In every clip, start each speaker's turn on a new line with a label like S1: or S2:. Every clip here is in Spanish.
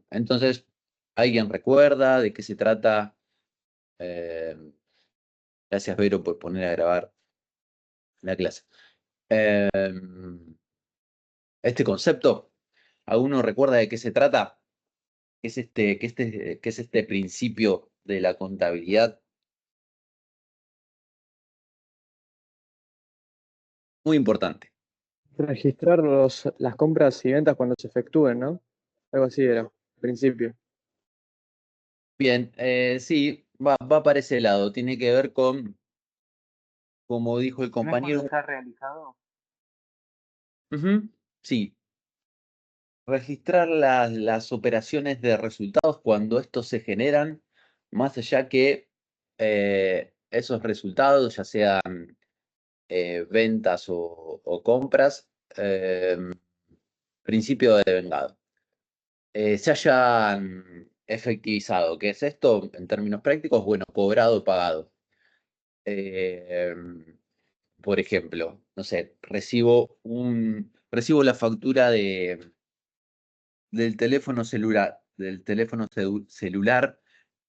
S1: Entonces, ¿alguien recuerda de qué se trata? Eh, Gracias, Vero, por poner a grabar la clase. Eh, este concepto, ¿alguno recuerda de qué se trata? ¿Qué es este principio de la contabilidad? Muy importante.
S2: Registrar las compras y ventas cuando se efectúen, ¿no? Algo así era, al principio.
S1: Bien, sí, va para ese lado. Tiene que ver con, como dijo el
S2: ¿No es cuando
S1: compañero.
S2: está realizado?
S1: Ujú, sí, registrar las operaciones de resultados cuando estos se generan, más allá que esos resultados, ya sean ventas o compras, principio de devengado, se hayan efectivizado. ¿Qué es esto en términos prácticos? Bueno, cobrado o pagado. Eh, por ejemplo, no sé, recibo la factura del teléfono celular,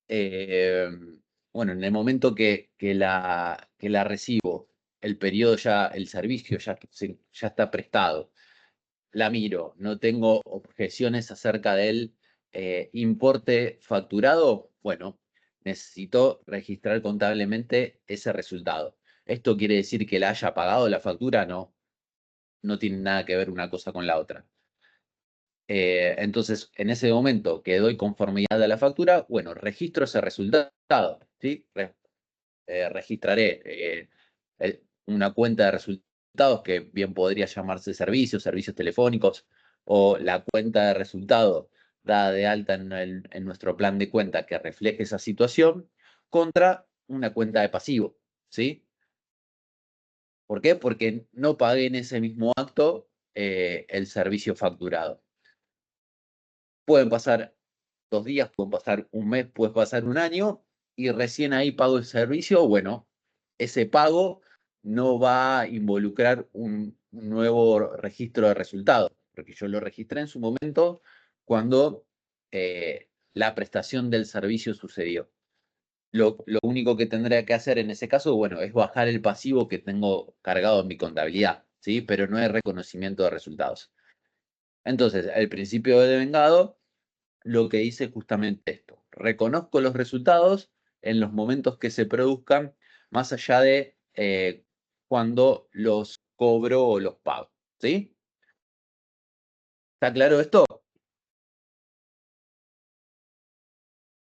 S1: eh, bueno, en el momento que la recibo, el servicio ya está prestado, la miro, no tengo objeciones acerca del importe facturado, bueno, necesito registrar contablemente ese resultado. ¿Esto quiere decir que la haya pagado la factura? No, no tiene nada que ver una cosa con la otra. Entonces, en ese momento que doy conformidad a la factura, bueno, registro ese resultado, ¿sí? Registraré una cuenta de resultados que bien podría llamarse servicios telefónicos, o la cuenta de resultado dada de alta en nuestro plan de cuenta que refleje esa situación, contra una cuenta de pasivo, ¿sí? ¿Por qué? Porque no pagué en ese mismo acto el servicio facturado. Pueden pasar 2 días, pueden pasar un mes, puede pasar un año, y recién ahí pago el servicio. Bueno, ese pago no va a involucrar un nuevo registro de resultados, porque yo lo registré en su momento cuando la prestación del servicio sucedió. Lo único que tendría que hacer en ese caso, bueno, es bajar el pasivo que tengo cargado en mi contabilidad, ¿sí? Pero no hay reconocimiento de resultados. Entonces, el principio de devengado lo que dice justamente esto. Reconozco los resultados en los momentos que se produzcan, más allá de cuando los cobro o los pago. ¿Sí? ¿Está claro esto?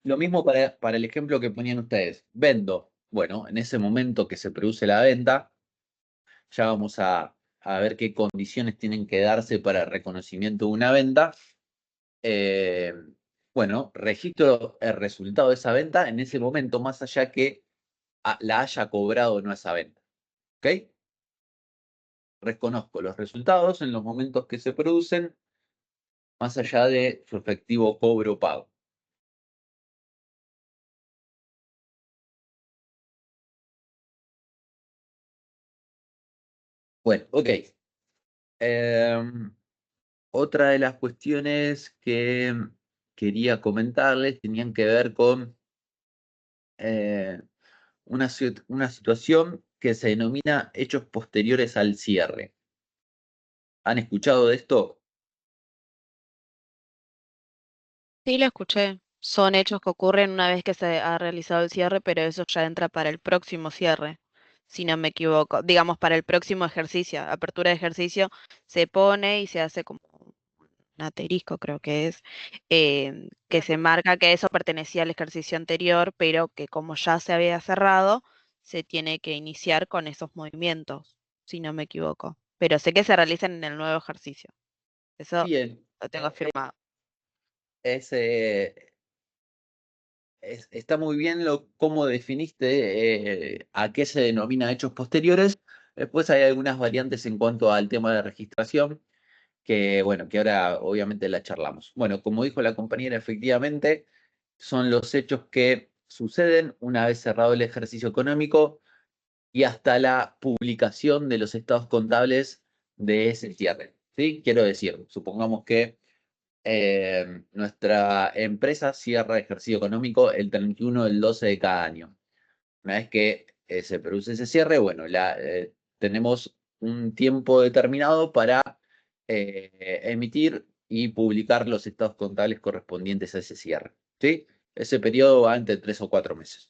S1: Lo mismo para el ejemplo que ponían ustedes. Vendo. Bueno, en ese momento que se produce la venta, ya vamos a ver qué condiciones tienen que darse para el reconocimiento de una venta. Eh, bueno, registro el resultado de esa venta en ese momento, más allá que la haya cobrado o no esa venta. ¿Ok? Reconozco los resultados en los momentos que se producen, más allá de su efectivo cobro o pago. Bueno, ok. Otra de las cuestiones que quería comentarles tenían que ver con eh, una situación que se denomina hechos posteriores al cierre. ¿Han escuchado de esto?
S3: Sí, lo escuché. Son hechos que ocurren una vez que se ha realizado el cierre, pero eso ya entra para el próximo cierre, si no me equivoco. Digamos, para el próximo ejercicio, apertura de ejercicio, se pone y se hace como un asterisco, creo que es, que se marca que eso pertenecía al ejercicio anterior, pero que como ya se había cerrado, se tiene que iniciar con esos movimientos, si no me equivoco. Pero sé que se realizan en el nuevo ejercicio. Eso
S1: Bien.
S3: lo tengo firmado.
S1: Es, está muy bien cómo definiste a qué se denomina hechos posteriores. Después hay algunas variantes en cuanto al tema de registración, que bueno, que ahora obviamente la charlamos. Bueno, como dijo la compañera, efectivamente son los hechos que suceden una vez cerrado el ejercicio económico y hasta la publicación de los estados contables de ese cierre. ¿Sí? Quiero decir, supongamos que nuestra empresa cierra ejercicio económico el 31 del 12 de cada año. Una vez que se produce ese cierre, bueno, tenemos un tiempo determinado para emitir y publicar los estados contables correspondientes a ese cierre, ¿sí? Ese periodo va entre 3 o 4 meses.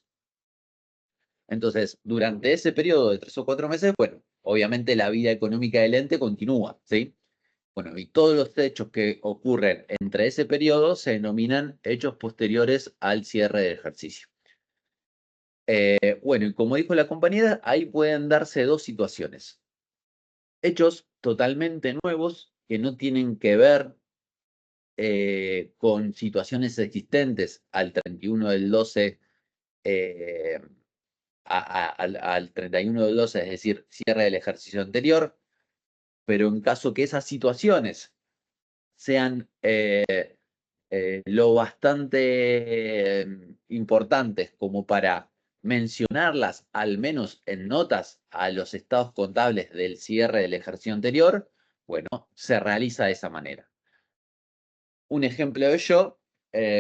S1: Entonces, durante ese periodo de 3 o 4 meses, bueno, obviamente la vida económica del ente continúa, ¿sí? Bueno, y todos los hechos que ocurren entre ese periodo se denominan hechos posteriores al cierre del ejercicio. Bueno, y como dijo la compañera, ahí pueden darse dos situaciones. Hechos totalmente nuevos que no tienen que ver con situaciones existentes al 31 del 12, al 31 del 12, es decir, cierre del ejercicio anterior, pero en caso que esas situaciones sean lo bastante importantes como para mencionarlas, al menos en notas, a los estados contables del cierre del ejercicio anterior, bueno, se realiza de esa manera. Un ejemplo de ello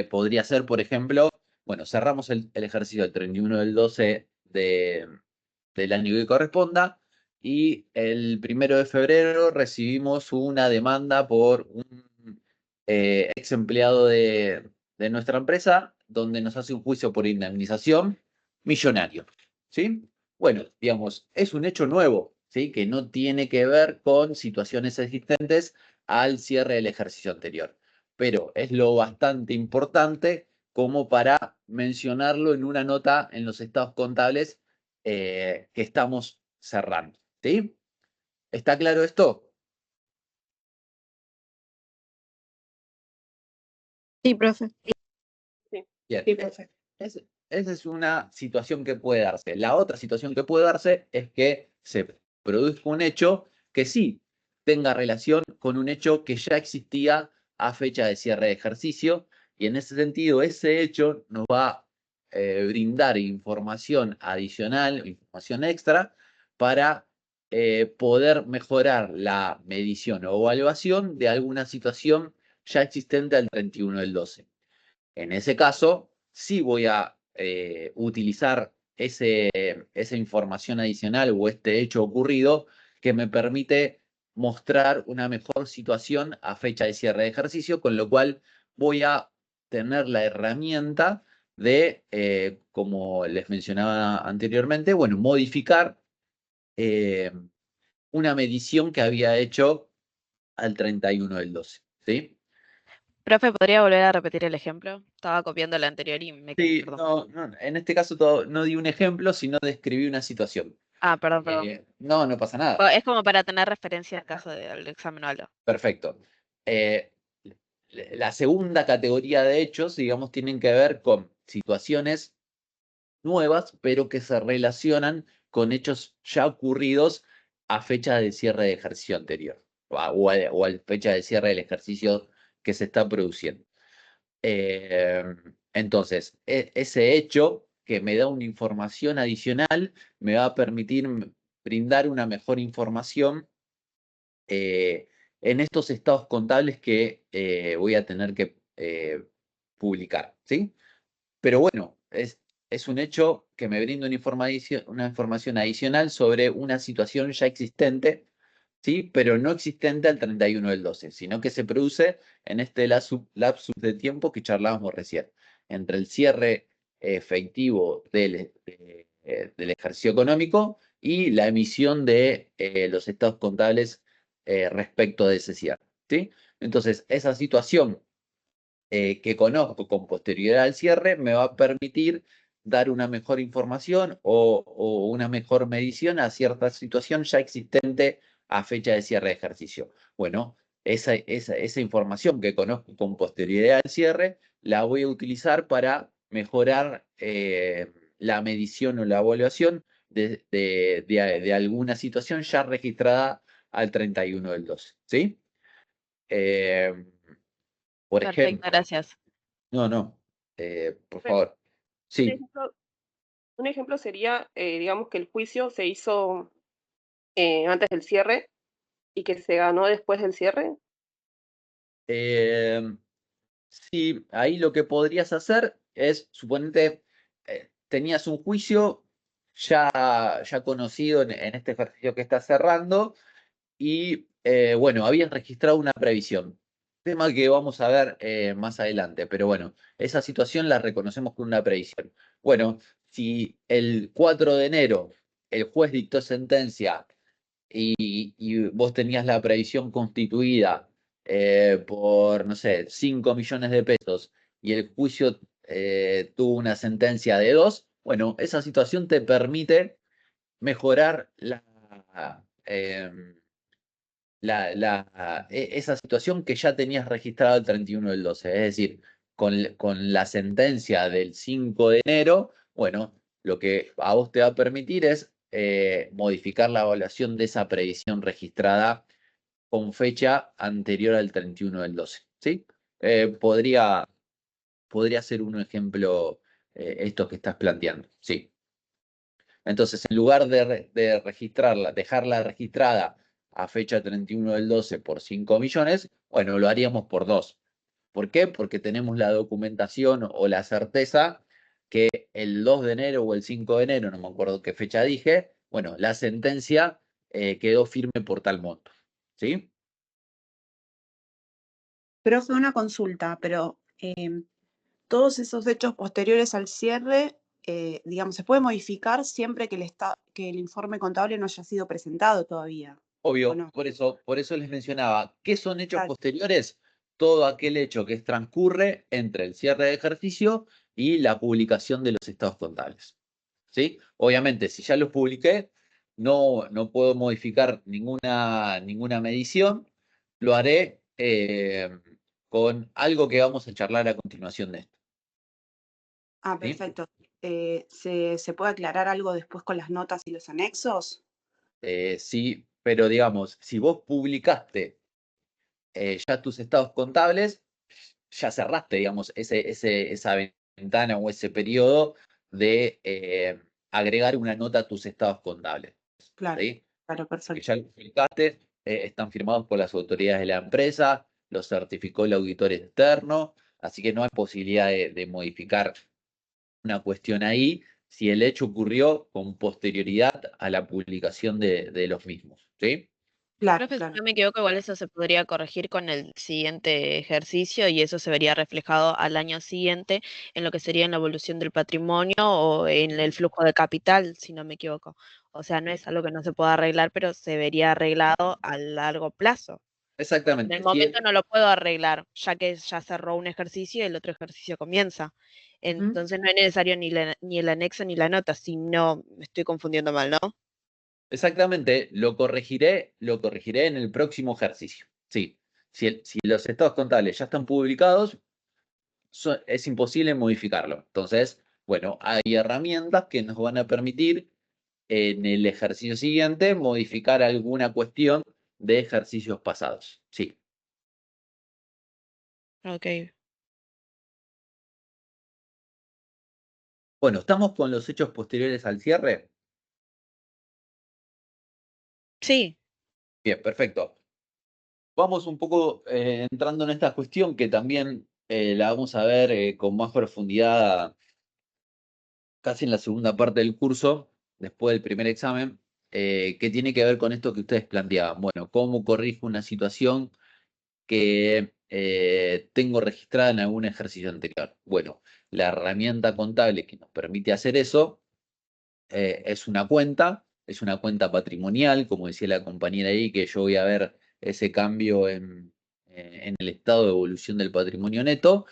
S1: podría ser, por ejemplo, bueno, cerramos el ejercicio del 31 del 12 del año que corresponda y el 1 de febrero recibimos una demanda por un ex empleado de nuestra empresa donde nos hace un juicio por indemnización millonario, ¿sí? Bueno, digamos, es un hecho nuevo, ¿sí? Que no tiene que ver con situaciones existentes al cierre del ejercicio anterior, pero es lo bastante importante como para mencionarlo en una nota en los estados contables que estamos cerrando, ¿sí? ¿Está claro esto?
S3: Sí, profe.
S1: Bien.
S4: Sí, profe.
S1: Esa es una situación que puede darse. La otra situación que puede darse es que se produzca un hecho que sí tenga relación con un hecho que ya existía a fecha de cierre de ejercicio y en ese sentido ese hecho nos va a brindar información adicional, información extra para poder mejorar la medición o evaluación de alguna situación ya existente al 31 del 12. En ese caso, sí voy a utilizar esa información adicional o este hecho ocurrido que me permite mostrar una mejor situación a fecha de cierre de ejercicio, con lo cual voy a tener la herramienta de, como les mencionaba anteriormente, bueno, modificar eh, una medición que había hecho al 31 del 12, ¿sí?
S3: Profe, ¿podría volver a repetir el ejemplo? Estaba copiando el anterior y me...
S1: Sí,
S3: Perdón.
S1: no, en este caso no di un ejemplo, sino describí una situación.
S3: Ah, perdón.
S1: No pasa nada.
S3: Bueno, es como para tener referencia en caso del examen o algo.
S1: Perfecto. Eh, la segunda categoría de hechos, digamos, tienen que ver con situaciones nuevas, pero que se relacionan con hechos ya ocurridos a fecha de cierre de ejercicio anterior o a fecha de cierre del ejercicio que se está produciendo. Entonces, ese hecho que me da una información adicional me va a permitir brindar una mejor información en estos estados contables que voy a tener que publicar, ¿sí? Pero bueno, es un hecho que me brinda una información adicional sobre una situación ya existente, ¿sí? Pero no existente al 31 del 12, sino que se produce en este lapsus de tiempo que charlábamos recién, entre el cierre efectivo del ejercicio económico y la emisión de los estados contables respecto de ese cierre, ¿sí? Entonces, esa situación que conozco con posterioridad al cierre me va a permitir dar una mejor información o una mejor medición a cierta situación ya existente a fecha de cierre de ejercicio. Bueno, esa información que conozco con posterioridad al cierre la voy a utilizar para mejorar la medición o la evaluación de alguna situación ya registrada al 31 del 12, ¿sí? Por
S3: Perfecto,
S1: ejemplo,
S3: gracias.
S1: no, por
S4: Profe,
S1: favor.
S4: Un
S1: Sí,
S4: ejemplo, un ejemplo sería, digamos, que el juicio se hizo antes del cierre y que se ganó después del cierre.
S1: Sí, ahí lo que podrías hacer es, suponete, tenías un juicio ya conocido en este ejercicio que estás cerrando y, bueno, habías registrado una previsión. Tema que vamos a ver más adelante, pero bueno, esa situación la reconocemos con una previsión. Bueno, si el 4 de enero el juez dictó sentencia y vos tenías la previsión constituida por, no sé, 5 millones de pesos y el juicio tuvo una sentencia de 2, bueno, esa situación te permite mejorar esa situación que ya tenías registrada el 31 del 12. Es decir, con la sentencia del 5 de enero, bueno, lo que a vos te va a permitir es modificar la evaluación de esa previsión registrada con fecha anterior al 31 del 12. ¿Sí? Podría ser un ejemplo esto que estás planteando. Sí. Entonces, en lugar de registrarla, dejarla registrada a fecha 31 del 12 por 5 millones, bueno, lo haríamos por 2. ¿Por qué? Porque tenemos la documentación o la certeza que el 2 de enero o el 5 de enero, no me acuerdo qué fecha dije, bueno, la sentencia quedó firme por tal monto. ¿Sí?
S5: Profe, una consulta, pero todos esos hechos posteriores al cierre, digamos, se puede modificar siempre que que el informe contable no haya sido presentado todavía, ¿o
S1: Obvio,
S5: no?
S1: por eso les mencionaba, ¿qué son hechos
S5: Claro.
S1: posteriores? Todo aquel hecho que transcurre entre el cierre de ejercicio y la publicación de los estados contables. ¿Sí? Obviamente, si ya los publiqué, no puedo modificar ninguna medición, lo haré con algo que vamos a charlar a continuación de esto.
S5: Ah,
S1: ¿Sí?
S5: perfecto. ¿Se puede aclarar algo después con las notas y los anexos?
S1: Sí, pero digamos, si vos publicaste ya tus estados contables, ya cerraste, digamos, esa ventana o ese periodo de agregar una nota a tus estados contables.
S5: Claro,
S1: ¿Sí?
S5: claro,
S1: Que
S5: perfecto.
S1: ya lo publicaste, están firmados por las autoridades de la empresa, los certificó el auditor externo, así que no hay posibilidad de modificar una cuestión ahí si el hecho ocurrió con posterioridad a la publicación de los mismos. ¿Sí?
S5: Claro,
S3: Profe, si
S5: claro.
S3: no me equivoco, igual eso se podría corregir con el siguiente ejercicio y eso se vería reflejado al año siguiente en lo que sería en la evolución del patrimonio o en el flujo de capital, si no me equivoco. O sea, no es algo que no se pueda arreglar, pero se vería arreglado a largo plazo. En el
S1: Exactamente.
S3: momento no lo puedo arreglar, ya que ya cerró un ejercicio y el otro ejercicio comienza.
S1: Ujú.
S3: Entonces no es necesario ni el anexo ni la nota, si no me estoy confundiendo mal, ¿no?
S1: Exactamente, lo corregiré en el próximo ejercicio. Sí, si los estados contables ya están publicados, es imposible modificarlo. Entonces, bueno, hay herramientas que nos van a permitir en el ejercicio siguiente modificar alguna cuestión de ejercicios pasados. Sí.
S3: Ok.
S1: Bueno, ¿estamos con los hechos posteriores al cierre?
S3: Sí,
S1: Bien, perfecto. Vamos un poco entrando en esta cuestión que también la vamos a ver con más profundidad casi en la segunda parte del curso, después del primer examen, que tiene que ver con esto que ustedes planteaban. Bueno, ¿cómo corrijo una situación que tengo registrada en algún ejercicio anterior? Bueno, la herramienta contable que nos permite hacer eso es una cuenta patrimonial, como decía la compañera ahí, que yo voy a ver ese cambio en el estado de evolución del patrimonio neto,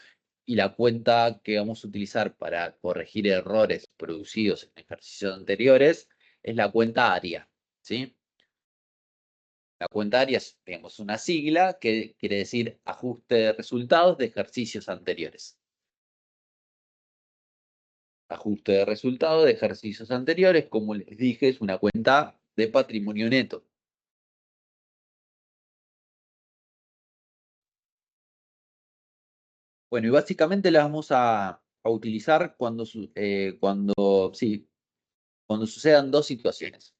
S1: y la cuenta que vamos a utilizar para corregir errores producidos en ejercicios anteriores es la cuenta ARIA, ¿sí? La cuenta ARIA es, digamos, una sigla que quiere decir ajuste de resultados de ejercicios anteriores. Ajuste de resultados de ejercicios anteriores, como les dije, es una cuenta de patrimonio neto. Bueno, y básicamente la vamos a utilizar cuando sucedan dos situaciones.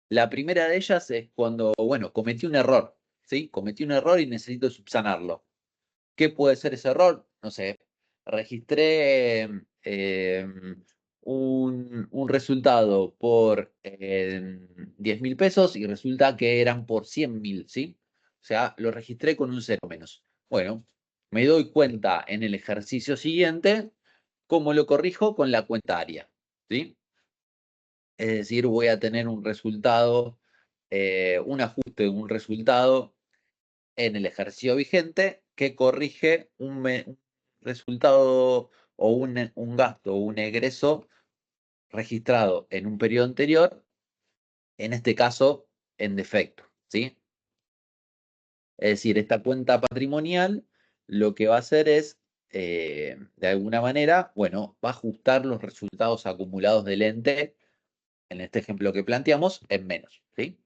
S1: La primera de ellas es cuando, bueno, cometí un error, ¿sí? Cometí un error y necesito subsanarlo. ¿Qué puede ser ese error? No sé, registré un resultado por 10.000 pesos y resulta que eran por 100.000, ¿sí? O sea, lo registré con un cero menos. Bueno, me doy cuenta en el ejercicio siguiente cómo lo corrijo con la cuenta área, ¿sí? Es decir, voy a tener un resultado, un ajuste de un resultado en el ejercicio vigente que corrige un resultado o un gasto o un egreso registrado en un periodo anterior, en este caso en defecto, ¿sí? Es decir, esta cuenta patrimonial lo que va a hacer es, de alguna manera, bueno, va a ajustar los resultados acumulados del ente, en este ejemplo que planteamos, en menos, ¿sí?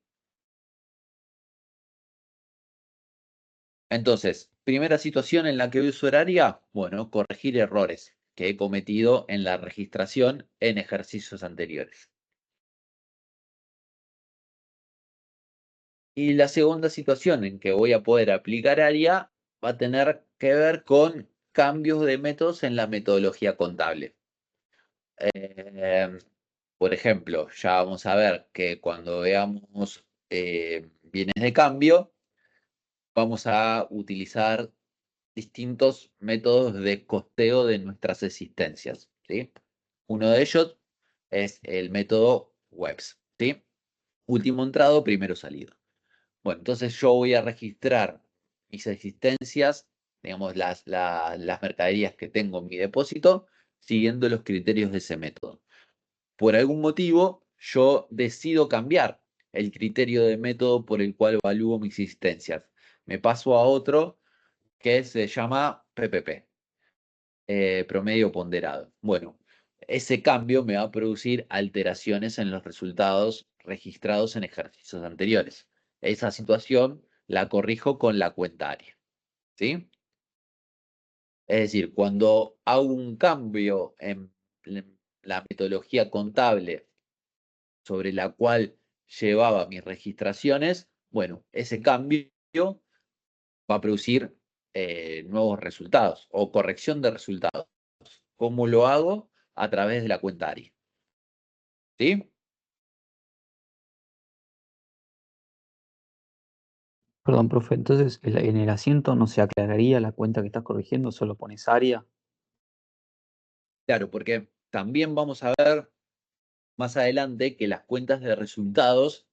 S1: Entonces, primera situación en la que uso horaria, bueno, corregir errores que he cometido en la registración en ejercicios anteriores. Y la segunda situación en que voy a poder aplicar ARIA va a tener que ver con cambios de métodos en la metodología contable. Por ejemplo, ya vamos a ver que cuando veamos bienes de cambio, vamos a utilizar distintos métodos de costeo de nuestras existencias, ¿sí? Uno de ellos es el método WEBS, ¿sí? Último entrado, primero salido. Bueno, entonces yo voy a registrar mis existencias, digamos, las mercaderías que tengo en mi depósito, siguiendo los criterios de ese método. Por algún motivo, yo decido cambiar el criterio de método por el cual evalúo mis existencias. Me paso a otro que se llama PPP, promedio ponderado. Bueno, ese cambio me va a producir alteraciones en los resultados registrados en ejercicios anteriores. Esa situación la corrijo con la cuenta área, ¿sí? Es decir, cuando hago un cambio en la metodología contable sobre la cual llevaba mis registraciones, bueno, ese cambio va a producir nuevos resultados o corrección de resultados. ¿Cómo lo hago? A través de la cuenta ARI. ¿Sí?
S6: Perdón, profe, entonces en el asiento no se aclararía la cuenta que estás corrigiendo, solo pones área.
S1: Claro, porque también vamos a ver más adelante que las cuentas de resultados,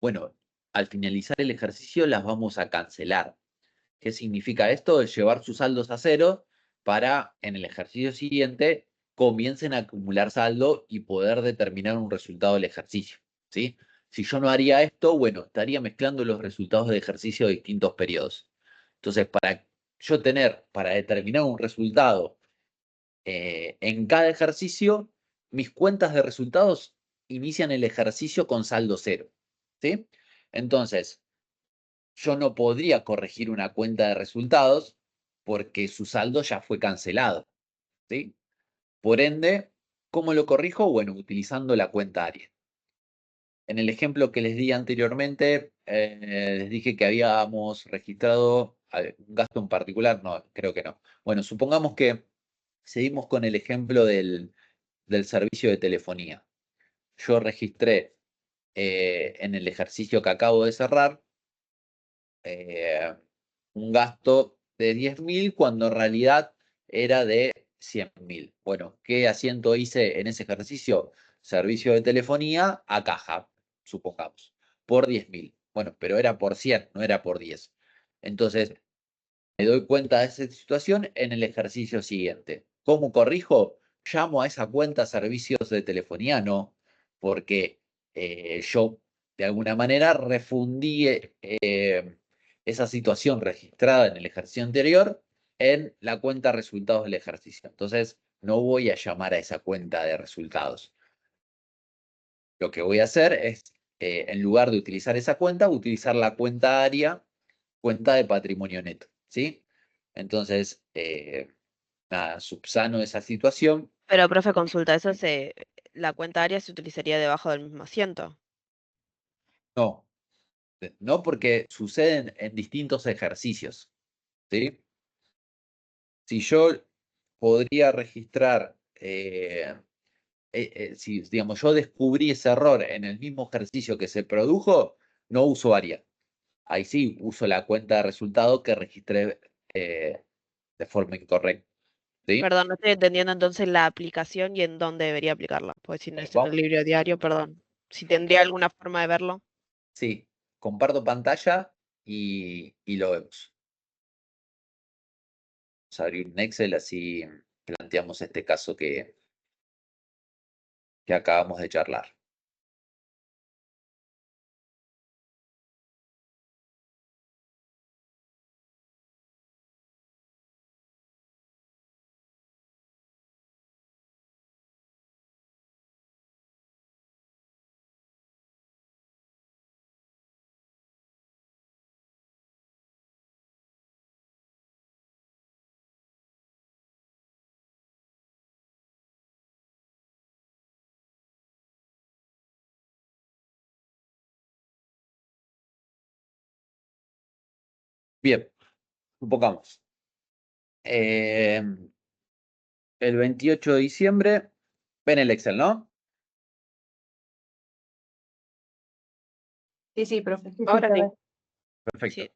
S1: bueno, al finalizar el ejercicio las vamos a cancelar. ¿Qué significa esto? Es llevar sus saldos a cero para en el ejercicio siguiente comiencen a acumular saldo y poder determinar un resultado del ejercicio, ¿sí? Si yo no haría esto, bueno, estaría mezclando los resultados de ejercicio de distintos periodos. Entonces, para yo para determinar un resultado en cada ejercicio, mis cuentas de resultados inician el ejercicio con saldo cero, ¿sí? Entonces, yo no podría corregir una cuenta de resultados porque su saldo ya fue cancelado, ¿sí? Por ende, ¿cómo lo corrijo? Bueno, utilizando la cuenta área. En el ejemplo que les di anteriormente, les dije que habíamos registrado un gasto en particular. No, creo que no. Bueno, supongamos que seguimos con el ejemplo del servicio de telefonía. Yo registré en el ejercicio que acabo de cerrar un gasto de 10.000 cuando en realidad era de 100.000. Bueno, ¿qué asiento hice en ese ejercicio? Servicio de telefonía a caja, supongamos, por 10.000. Bueno, pero era por 100, no era por 10. Entonces, me doy cuenta de esa situación en el ejercicio siguiente. ¿Cómo corrijo? Llamo a esa cuenta servicios de telefonía, no, porque yo de alguna manera refundí esa situación registrada en el ejercicio anterior en la cuenta resultados del ejercicio. Entonces, no voy a llamar a esa cuenta de resultados. Lo que voy a hacer es, en lugar de utilizar esa cuenta, utilizar la cuenta área, cuenta de patrimonio neto, ¿sí? Entonces, nada, subsano esa situación.
S3: Pero, profe, consulta, la cuenta área se utilizaría debajo del mismo asiento.
S1: No, no porque suceden en distintos ejercicios, ¿sí? si yo podría registrar, si digamos, yo descubrí ese error en el mismo ejercicio que se produjo, no uso ARIA. Ahí sí uso la cuenta de resultado que registré de forma incorrecta. ¿Sí?
S3: Perdón, no estoy entendiendo entonces la aplicación y en dónde debería aplicarla. Pues si no es en el
S1: Vamos.
S3: libro diario, perdón. Si tendría alguna forma de verlo.
S1: Sí, comparto pantalla y lo vemos. Vamos a abrir un Excel, así planteamos este caso que acabamos de charlar. Bien, supongamos. El 28 de diciembre, ven el Excel, ¿no?
S5: Sí, profe.
S4: Ahora sí.
S1: Perfecto.
S3: Sí.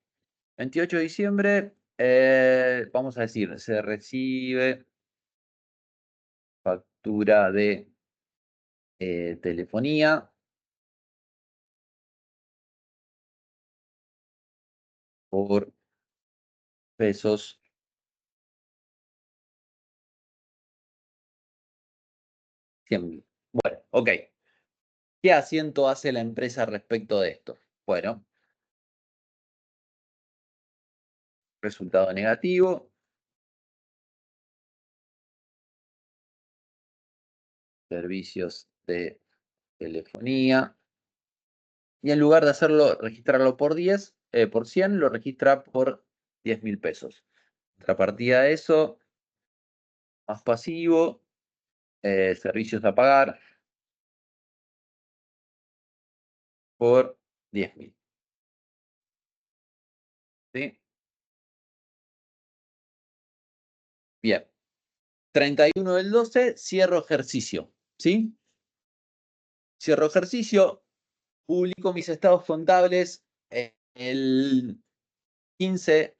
S1: 28 de diciembre, vamos a decir, se recibe factura de telefonía por pesos 100.000. Bueno, ok. ¿Qué asiento hace la empresa respecto de esto? Bueno, resultado negativo. Servicios de telefonía. Y en lugar de registrarlo por 10, por 100, lo registra por 10.000 pesos. Contrapartida de eso, más pasivo, servicios a pagar por 10.000. ¿Sí? Bien. 31 del 12, cierro ejercicio. ¿Sí? Cierro ejercicio, publico mis estados contables el 15.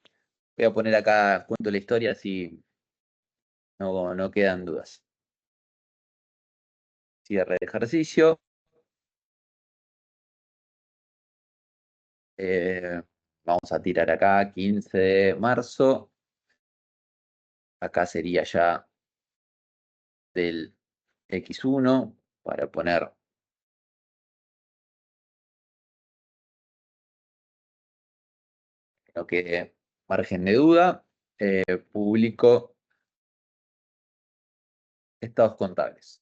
S1: Voy a poner acá, cuento la historia, así no quedan dudas. Cierre de ejercicio. Vamos a tirar acá 15 de marzo. Acá sería ya del X1 para poner lo que margen de duda. Publico estados contables.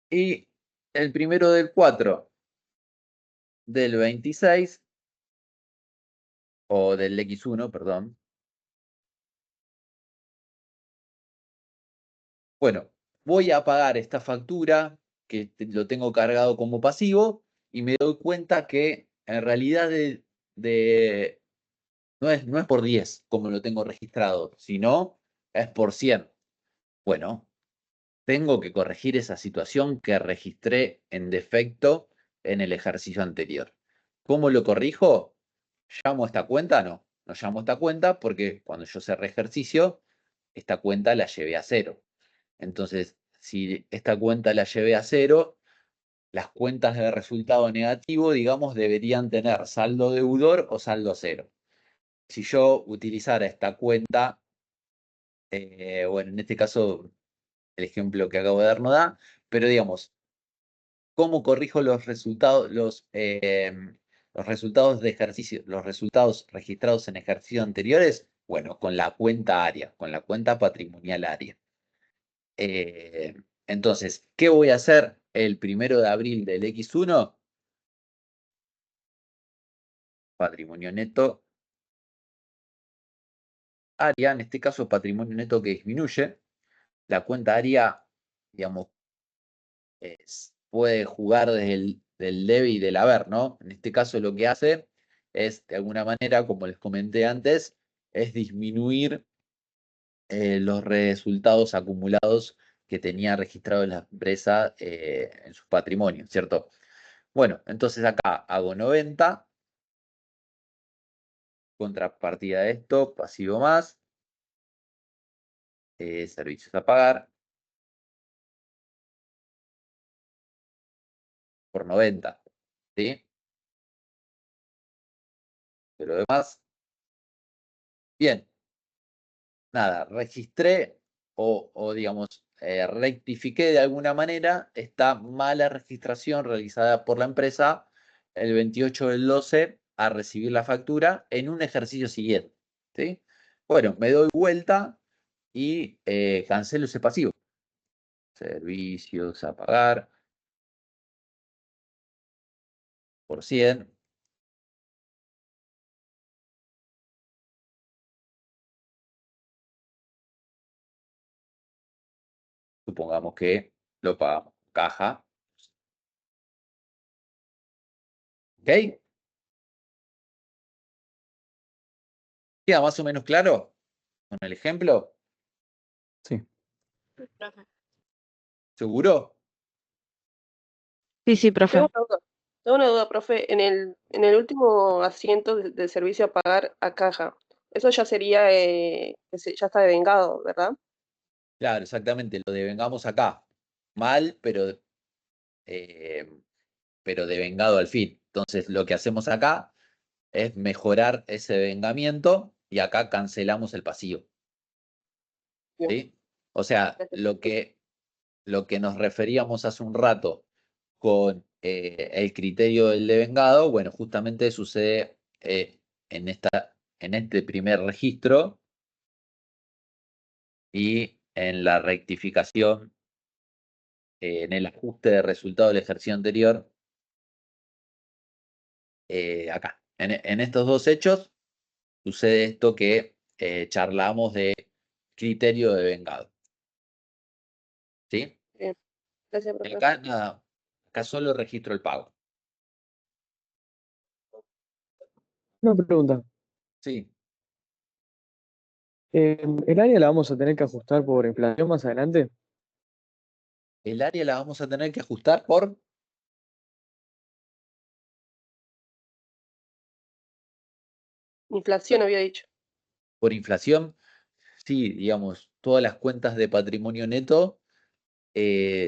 S1: Y el 1 del 4 del 26, o del X1, perdón. Bueno, voy a pagar esta factura que lo tengo cargado como pasivo y me doy cuenta que en realidad no es por 10 como lo tengo registrado, sino es por 100. Bueno, tengo que corregir esa situación que registré en defecto en el ejercicio anterior. ¿Cómo lo corrijo? ¿Llamo a esta cuenta? No llamo a esta cuenta porque cuando yo cerré ejercicio, esta cuenta la llevé a 0. Entonces, si esta cuenta la llevé a 0, las cuentas de resultado negativo, digamos, deberían tener saldo deudor o saldo 0. Si yo utilizara esta cuenta, bueno, en este caso el ejemplo que acabo de dar no da, pero digamos, ¿cómo corrijo los resultados, los resultados de ejercicio, los resultados registrados en ejercicios anteriores? Bueno, con la cuenta área, con la cuenta patrimonial área. Entonces, ¿qué voy a hacer el 1 de abril del X1? Patrimonio neto área, en este caso patrimonio neto que disminuye. La cuenta área, digamos, puede jugar desde del debe y del haber, ¿no? En este caso lo que hace es, de alguna manera, como les comenté antes, es disminuir los resultados acumulados que tenía registrado la empresa en sus patrimonios, ¿cierto? Bueno, entonces acá hago 90, contrapartida de esto, pasivo más, servicios a pagar, por 90, ¿sí? Pero demás, bien, nada, registré o digamos, rectifiqué de alguna manera esta mala registración realizada por la empresa el 28 del 12 a recibir la factura en un ejercicio siguiente, ¿sí? Bueno, me doy vuelta y cancelo ese pasivo. Servicios a pagar por 100. Supongamos que lo pagamos caja. ¿Ok? ¿Queda más o menos claro con el ejemplo?
S6: Sí.
S4: Profe.
S1: ¿Seguro?
S3: Sí, profe.
S4: Tengo una duda, profe. En el último asiento del servicio a pagar a caja, eso ya sería, ya está devengado, ¿verdad?
S1: Claro, exactamente. Lo devengamos acá. Mal, pero devengado al fin. Entonces, lo que hacemos acá es mejorar ese devengamiento y acá cancelamos el pasivo.
S4: Bien,
S1: ¿Sí? O sea,
S4: gracias.
S1: lo que nos referíamos hace un rato con el criterio del devengado, bueno, justamente sucede en este primer registro y en la rectificación, en el ajuste de resultado del ejercicio anterior, acá. En estos dos hechos sucede esto que charlamos de criterio de devengado. ¿Sí?
S4: Bien, gracias,
S1: Y
S4: profe.
S1: acá nada, acá solo registro el pago.
S2: Una pregunta.
S1: Sí.
S2: ¿El área la vamos a tener que ajustar por inflación más adelante?
S1: El área la vamos a tener que ajustar
S4: Inflación había dicho.
S1: por inflación. Sí, digamos, todas las cuentas de patrimonio neto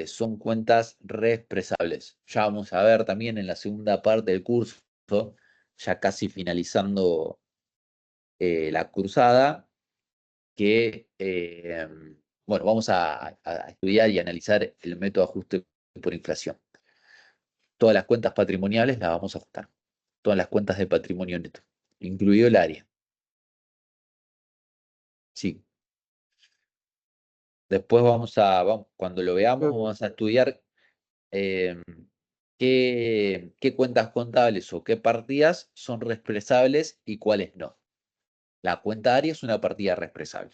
S1: son cuentas reexpresables. Ya vamos a ver también en la segunda parte del curso, ya casi finalizando la cursada, que, bueno, vamos a estudiar y analizar el método de ajuste por inflación. Todas las cuentas patrimoniales las vamos a ajustar. Todas las cuentas de patrimonio neto, incluido el área. Sí. Después cuando lo veamos, vamos a estudiar eh, qué cuentas contables o qué partidas son reexpresables y cuáles no. La cuenta área es una partida reexpresable.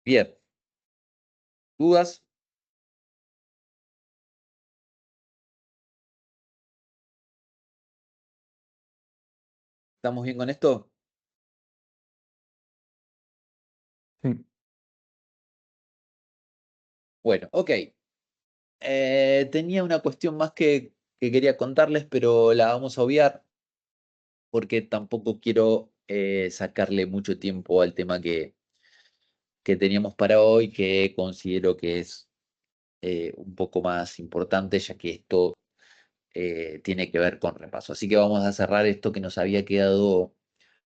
S1: Bien. ¿Dudas? ¿Estamos bien con esto?
S6: Sí.
S1: Bueno, ok. Tenía una cuestión más que quería contarles, pero la vamos a obviar porque tampoco quiero sacarle mucho tiempo al tema que teníamos para hoy, que considero que es un poco más importante, ya que esto tiene que ver con repaso. Así que vamos a cerrar esto que nos había quedado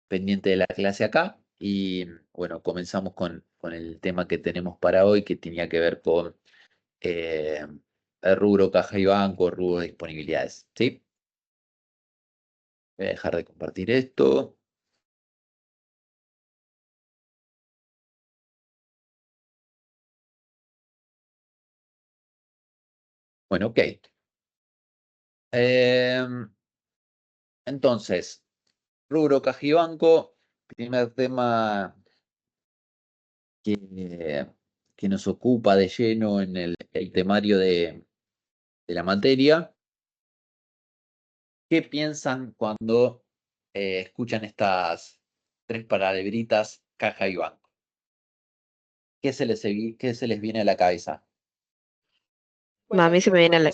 S1: pendiente de la clase acá y bueno, comenzamos con el tema que tenemos para hoy, que tenía que ver con eh, el rubro caja y banco, rubro de disponibilidades. ¿Sí? Voy a dejar de compartir esto. Bueno, ok. Entonces, rubro caja y banco, primer tema que nos ocupa de lleno en el temario de la materia. ¿Qué piensan cuando escuchan estas 3 palabritas, caja y banco? ¿Qué se les viene a la cabeza?
S3: A mí se me viene a la...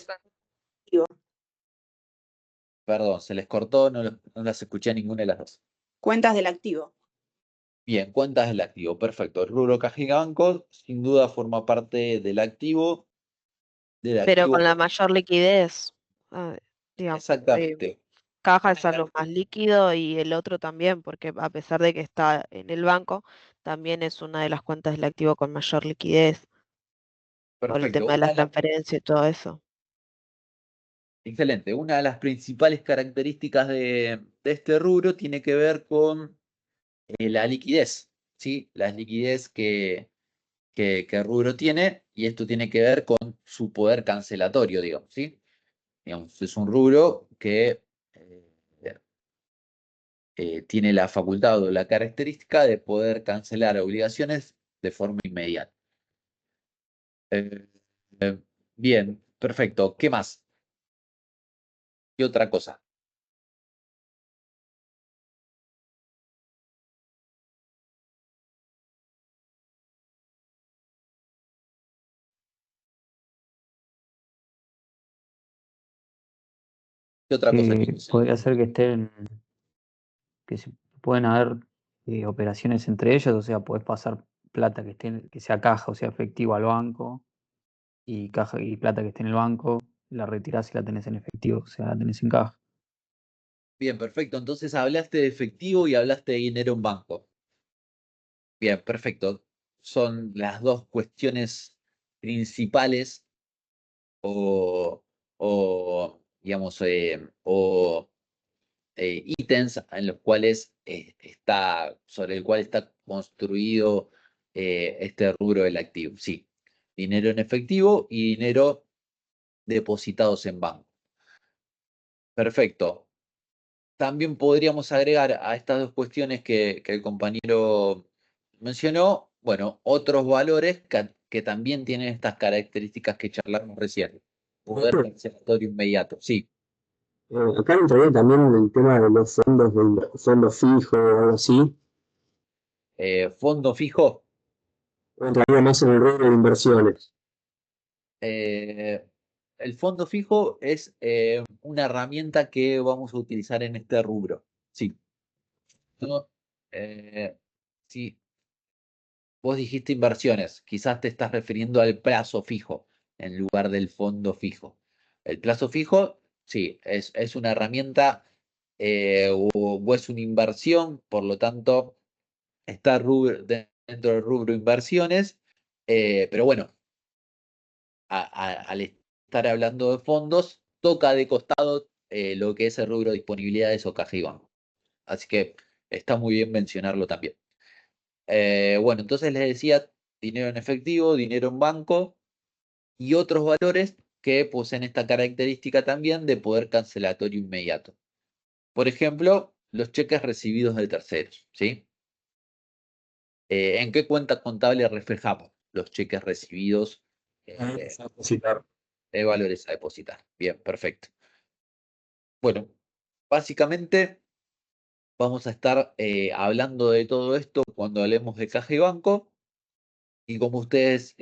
S1: Perdón, se les cortó, no las escuché a ninguna de las dos.
S5: Cuentas del activo.
S1: Bien, cuentas del activo, perfecto. El rubro caja y banco sin duda forma parte del activo.
S3: Pero con la mayor liquidez, digamos,
S1: Exactamente.
S3: caja es algo más líquido y el otro también, porque a pesar de que está en el banco, también es una de las cuentas del activo con mayor liquidez por el
S1: Perfecto.
S3: tema de las transferencias y todo eso.
S1: Excelente. Una de las principales características de este rubro tiene que ver con la liquidez, ¿sí? La liquidez que el rubro tiene, y esto tiene que ver con su poder cancelatorio, digamos, ¿sí? Digamos, es un rubro que tiene la facultad o la característica de poder cancelar obligaciones de forma inmediata. Eh, eh, bien, perfecto. ¿Qué más? ¿Qué otra cosa? ¿Qué otra cosa?
S6: Podría ser que se pueden haber operaciones entre ellos, o sea, podés pasar plata que sea caja, o sea, efectivo al banco, y caja y plata que esté en el banco, la retirás y la tenés en efectivo, o sea, la tenés en caja.
S1: Bien, perfecto. Entonces hablaste de efectivo y hablaste de dinero en banco. Bien, perfecto. Son las dos cuestiones principales o, digamos, ítems en los cuales sobre el cual está construido este rubro del activo. Sí, dinero en efectivo y dinero depositados en banco. Perfecto. También podríamos agregar a estas dos cuestiones que el compañero mencionó, bueno, otros valores que también tienen estas características que charlamos recién. Poder cancelatorio inmediato, sí.
S7: Acá entraría también el tema de los fondos fijos o algo así.
S1: Fondo fijo,
S7: Entraría más en el rubro de inversiones.
S1: eh, el fondo fijo es una herramienta que vamos a utilizar en este rubro. Sí. ¿No? Sí. Vos dijiste inversiones, quizás te estás refiriendo al plazo fijo en lugar del fondo fijo. El plazo fijo, sí, es una herramienta o es una inversión, por lo tanto, está dentro del rubro inversiones, pero bueno, al estar hablando de fondos, toca de costado lo que es el rubro disponibilidades o caja y banco. Así que está muy bien mencionarlo también. Bueno, entonces les decía dinero en efectivo, dinero en banco y otros valores que poseen esta característica también de poder cancelatorio inmediato. Por ejemplo, los cheques recibidos de terceros, ¿sí? ¿En qué cuenta contable reflejamos los cheques recibidos de valores a depositar? Bien, perfecto. Bueno, básicamente vamos a estar hablando de todo esto cuando hablemos de caja y banco, y como ustedes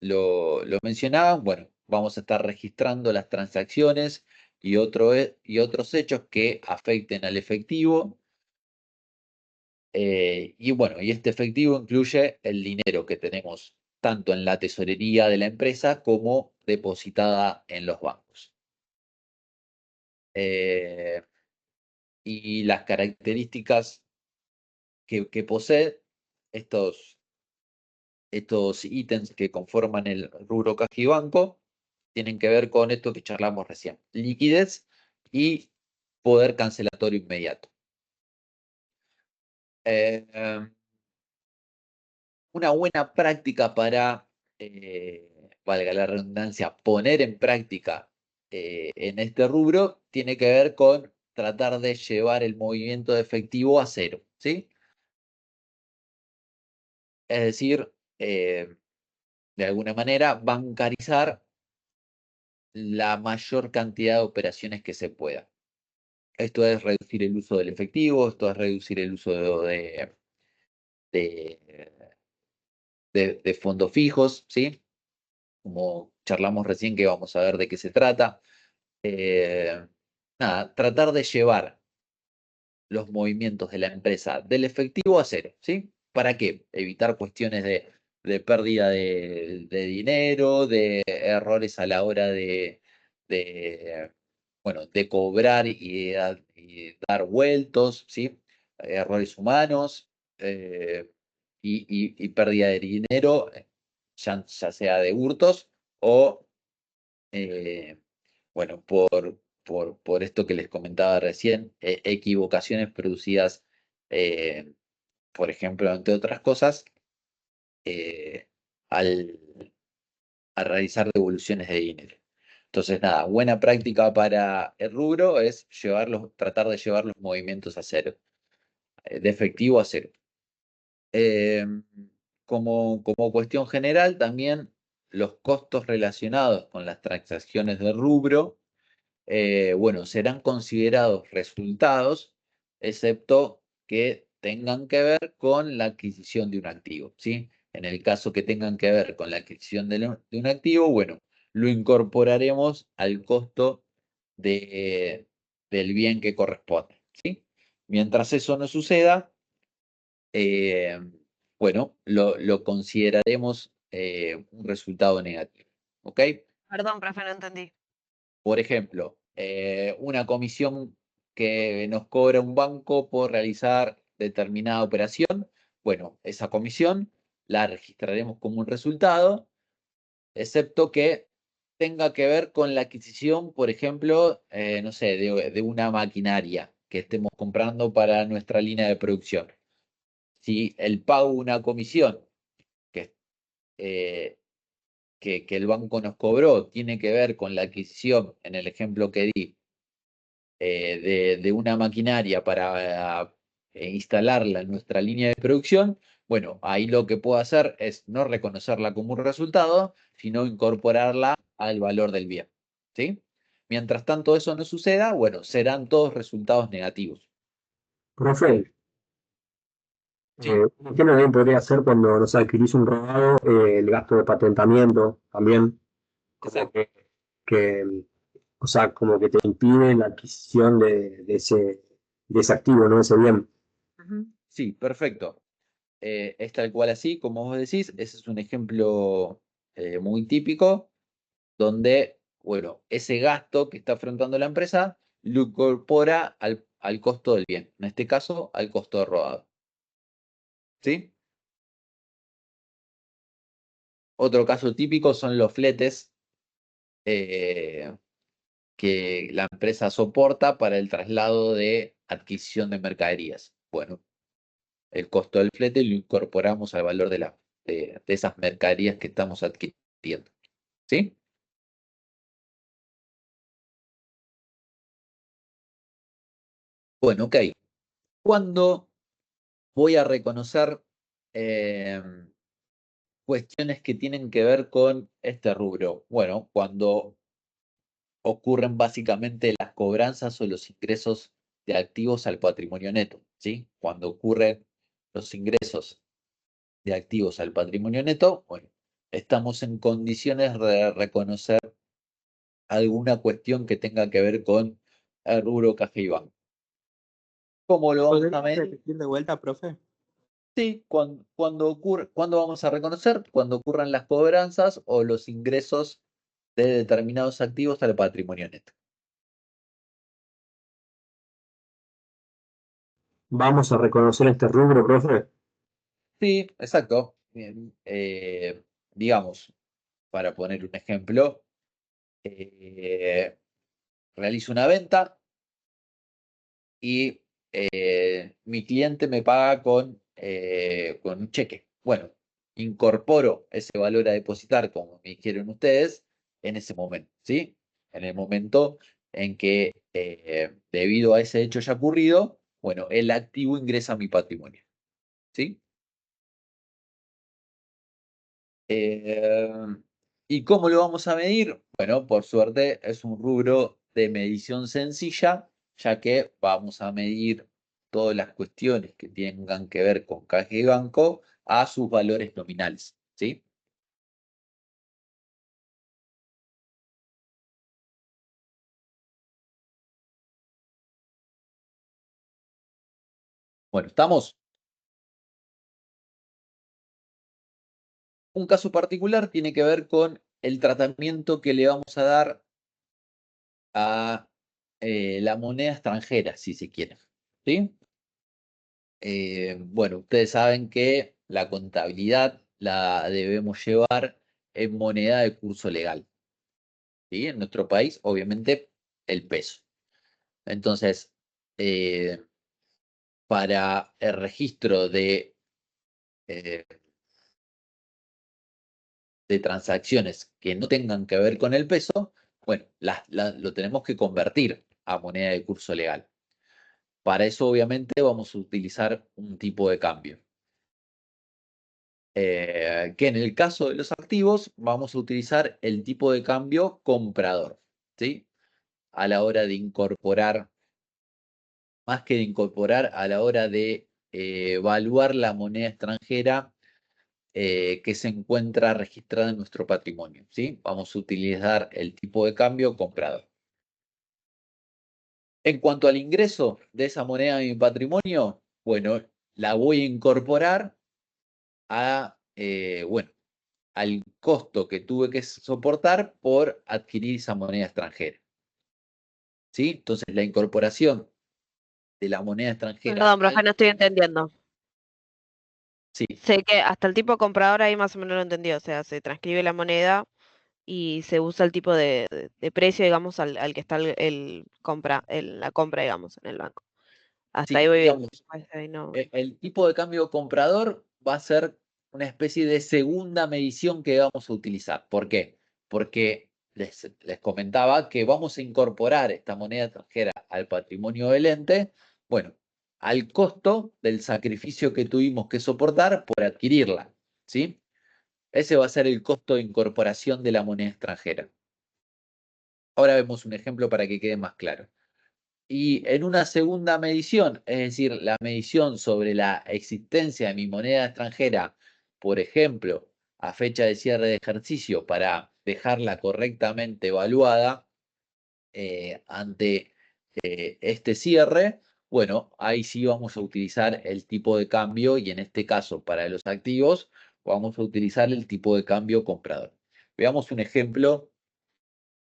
S1: lo mencionaban, bueno, vamos a estar registrando las transacciones y otros hechos que afecten al efectivo. Y bueno, y este efectivo incluye el dinero que tenemos tanto en la tesorería de la empresa como depositada en los bancos. Eh, y las características que posee estos ítems que conforman el rubro caja y banco tienen que ver con esto que charlamos recién: liquidez y poder cancelatorio inmediato. Eh, una buena práctica para, valga la redundancia, poner en práctica en este rubro tiene que ver con tratar de llevar el movimiento de efectivo a cero, ¿sí? Es decir, de alguna manera, bancarizar la mayor cantidad de operaciones que se pueda. Esto es reducir el uso del efectivo, esto es reducir el uso de, de fondos fijos, ¿sí? Como charlamos recién, que vamos a ver de qué se trata. Nada, tratar de llevar los movimientos de la empresa del efectivo a cero, ¿sí? ¿Para qué? Evitar cuestiones de pérdida de dinero, de errores a la hora bueno, de cobrar y dar vueltos, ¿sí? Errores humanos y pérdida de dinero, ya sea de hurtos o, bueno, por esto que les comentaba recién, equivocaciones producidas, por ejemplo, entre otras cosas, eh, al, a realizar devoluciones de dinero. Entonces, nada, buena práctica para el rubro es tratar de llevar los movimientos a cero, de efectivo a cero. Eh, como cuestión general, también los costos relacionados con las transacciones de rubro, bueno, serán considerados resultados, excepto que tengan que ver con la adquisición de un activo, ¿sí? En el caso que tengan que ver con la adquisición de un activo, bueno, lo incorporaremos al costo del bien que corresponde, ¿sí? Mientras eso no suceda, eh, bueno, lo consideraremos un resultado negativo, ¿ok?
S3: Perdón, profe, no entendí.
S1: Por ejemplo, una comisión que nos cobra un banco por realizar determinada operación, bueno, esa comisión la registraremos como un resultado, excepto que tenga que ver con la adquisición, por ejemplo, no sé, de una maquinaria que estemos comprando para nuestra línea de producción. Si el pago de una comisión que, eh, que el banco nos cobró tiene que ver con la adquisición, en el ejemplo que di, de una maquinaria para instalarla en nuestra línea de producción, bueno, ahí lo que puedo hacer es no reconocerla como un resultado, sino incorporarla al valor del bien, ¿sí? Mientras tanto eso no suceda, bueno, serán todos resultados negativos.
S7: Profe,
S1: Sí,
S7: ¿qué también podría ser cuando, no sé, adquirís un robado, el gasto de patentamiento también? Como
S1: exacto.
S7: que, o sea, como que te impide la adquisición de ese activo, ¿no? Ese bien.
S1: Ujú. Sí, perfecto. Es tal cual así, como vos decís, ese es un ejemplo muy típico donde, bueno, ese gasto que está afrontando la empresa lo incorpora al costo del bien, en este caso al costo de rodado. ¿Sí? Otro caso típico son los fletes eh, que la empresa soporta para el traslado de adquisición de mercaderías. Bueno, el costo del flete lo incorporamos al valor de esas mercaderías que estamos adquiriendo. ¿Sí? Bueno, ok. ¿Cuándo voy a reconocer eh, cuestiones que tienen que ver con este rubro? Bueno, cuando ocurren básicamente las cobranzas o los ingresos de activos al patrimonio neto, ¿sí? Cuando ocurren los ingresos de activos al patrimonio neto, bueno, estamos en condiciones de reconocer alguna cuestión que tenga que ver con el rubro caja y banco. ¿Cómo lo vamos a
S8: ¿Podrías
S1: medir?
S8: repetir de vuelta, profe?
S1: Sí, ¿cuándo vamos a reconocer? Cuando ocurran las cobranzas o los ingresos de determinados activos al patrimonio neto.
S7: Vamos a reconocer este rubro, profe.
S1: Sí, exacto. Bien, digamos, para poner un ejemplo, eh, realizo una venta y mi cliente me paga con un cheque. Bueno, incorporo ese valor a depositar, como me dijeron ustedes, en ese momento, ¿sí? En el momento en que, debido a ese hecho ya ocurrido, bueno, el activo ingresa a mi patrimonio, ¿sí? Eh, ¿Y cómo lo vamos a medir? Bueno, por suerte es un rubro de medición sencilla, ya que vamos a medir todas las cuestiones que tengan que ver con caja y banco a sus valores nominales, ¿sí? Bueno, ¿estamos? Un caso particular tiene que ver con el tratamiento que le vamos a dar a la moneda extranjera, si se quiere, ¿sí? Bueno, ustedes saben que la contabilidad la debemos llevar en moneda de curso legal, ¿sí? En nuestro país, obviamente, el peso. Entonces, eh, para el registro eh, de transacciones que no tengan que ver con el peso, bueno, lo tenemos que convertir a moneda de curso legal. Para eso, obviamente, vamos a utilizar un tipo de cambio. Que en el caso de los activos vamos a utilizar el tipo de cambio comprador, ¿sí? A la hora de incorporar, más que de incorporar, a la hora de evaluar la moneda extranjera que se encuentra registrada en nuestro patrimonio, ¿sí? Vamos a utilizar el tipo de cambio comprador. En cuanto al ingreso de esa moneda en mi patrimonio, bueno, la voy a incorporar a, bueno, al costo que tuve que soportar por adquirir esa moneda extranjera. ¿Sí? Entonces, la incorporación de la moneda extranjera
S3: Perdón, profe, no estoy entendiendo.
S1: sí,
S3: Sé que hasta el tipo comprador ahí más o menos lo entendí, o sea, se transcribe la moneda y se usa el tipo de precio, digamos, al que está la compra, digamos, en el banco. Hasta ahí
S1: sí,
S3: voy bien.
S1: digamos,
S3: Ahí no.
S1: el tipo de cambio comprador va a ser una especie de segunda medición que vamos a utilizar. ¿Por qué? Porque les comentaba que vamos a incorporar esta moneda extranjera al patrimonio del ente, bueno, al costo del sacrificio que tuvimos que soportar por adquirirla, ¿sí? Ese va a ser el costo de incorporación de la moneda extranjera. Ahora vemos un ejemplo para que quede más claro. Y en una segunda medición, es decir, la medición sobre la existencia de mi moneda extranjera, por ejemplo, a fecha de cierre de ejercicio para dejarla correctamente evaluada ante este cierre, bueno, ahí sí vamos a utilizar el tipo de cambio y en este caso para los activos vamos a utilizar el tipo de cambio comprador. Veamos un ejemplo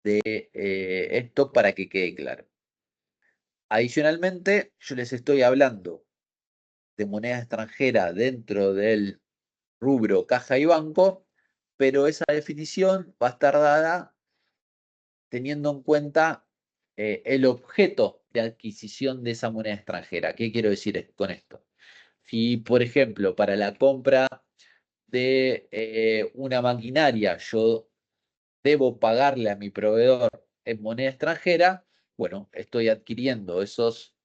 S1: de esto para que quede claro. Adicionalmente, yo les estoy hablando de moneda extranjera dentro del rubro caja y banco, pero esa definición va a estar dada teniendo en cuenta el objeto de adquisición de esa moneda extranjera. ¿Qué quiero decir con esto? Si, por ejemplo, para la compra de una maquinaria yo debo pagarle a mi proveedor en moneda extranjera, bueno, estoy adquiriendo esos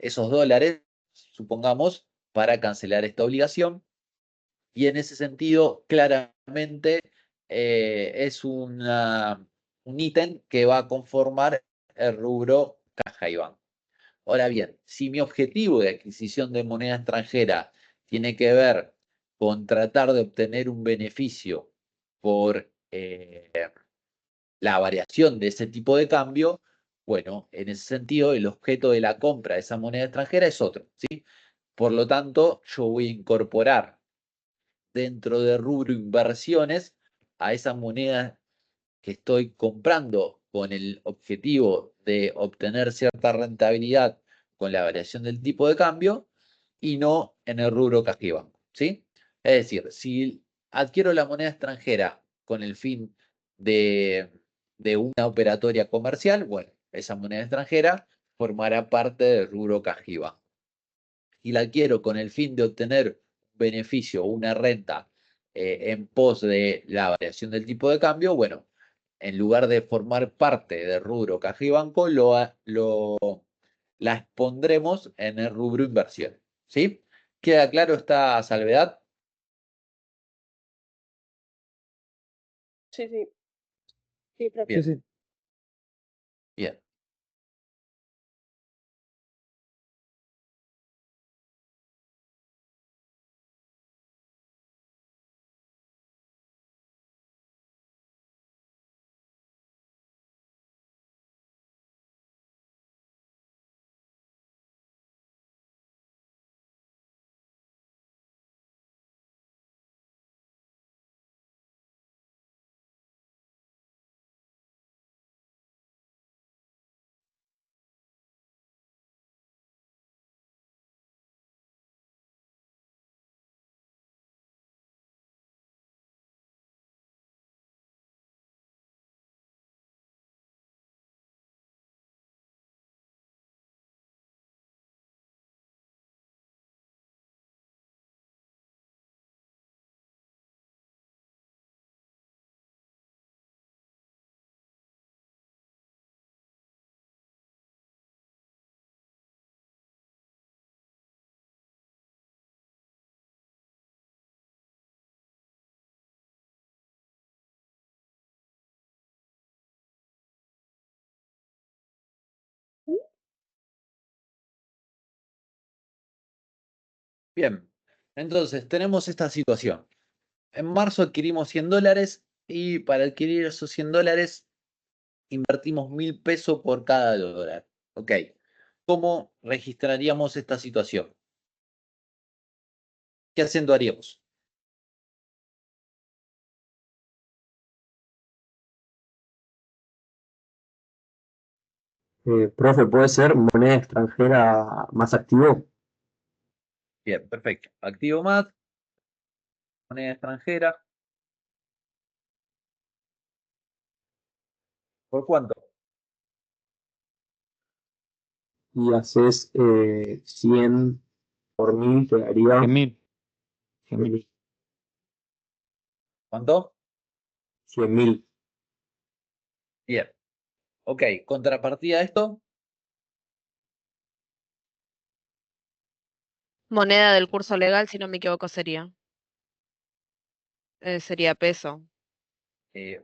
S1: dólares, supongamos, para cancelar esta obligación. Y en ese sentido, claramente es un ítem que va a conformar el rubro caja y banco. Ahora bien, si mi objetivo de adquisición de moneda extranjera tiene que ver con tratar de obtener un beneficio por la variación de ese tipo de cambio, bueno, en ese sentido, el objeto de la compra de esa moneda extranjera es otro, ¿sí? Por lo tanto, yo voy a incorporar dentro de rubro inversiones a esa moneda que estoy comprando con el objetivo de obtener cierta rentabilidad con la variación del tipo de cambio y no en el rubro caja y banco, ¿sí? Es decir, si adquiero la moneda extranjera con el fin de, de una operatoria comercial, bueno, esa moneda extranjera formará parte del rubro caja y banco. Y la adquiero con el fin de obtener beneficio o una renta en pos de la variación del tipo de cambio, bueno, en lugar de formar parte del rubro caja y banco, la expondremos en el rubro inversión. ¿Sí? ¿Queda claro esta salvedad?
S4: Sí, sí. Sí, profe.
S1: Bien.
S2: Sí, sí.
S1: Bien. Bien. Entonces, tenemos esta situación. En marzo adquirimos $100 y para adquirir esos $100 invertimos 1.000 pesos por cada dólar. Ok. ¿Cómo registraríamos esta situación? ¿Qué acento haríamos?
S7: Profe, ¿puede ser moneda extranjera más activo?
S1: Bien, perfecto. Activo más, moneda extranjera. ¿Por cuánto?
S7: Y haces 100 por 1000, te daría
S6: 100.000. 100.000.
S1: ¿Cuánto?
S7: 100.000.
S1: Bien. Ok, contrapartida de esto,
S3: Moneda del curso legal, si no me equivoco, sería peso.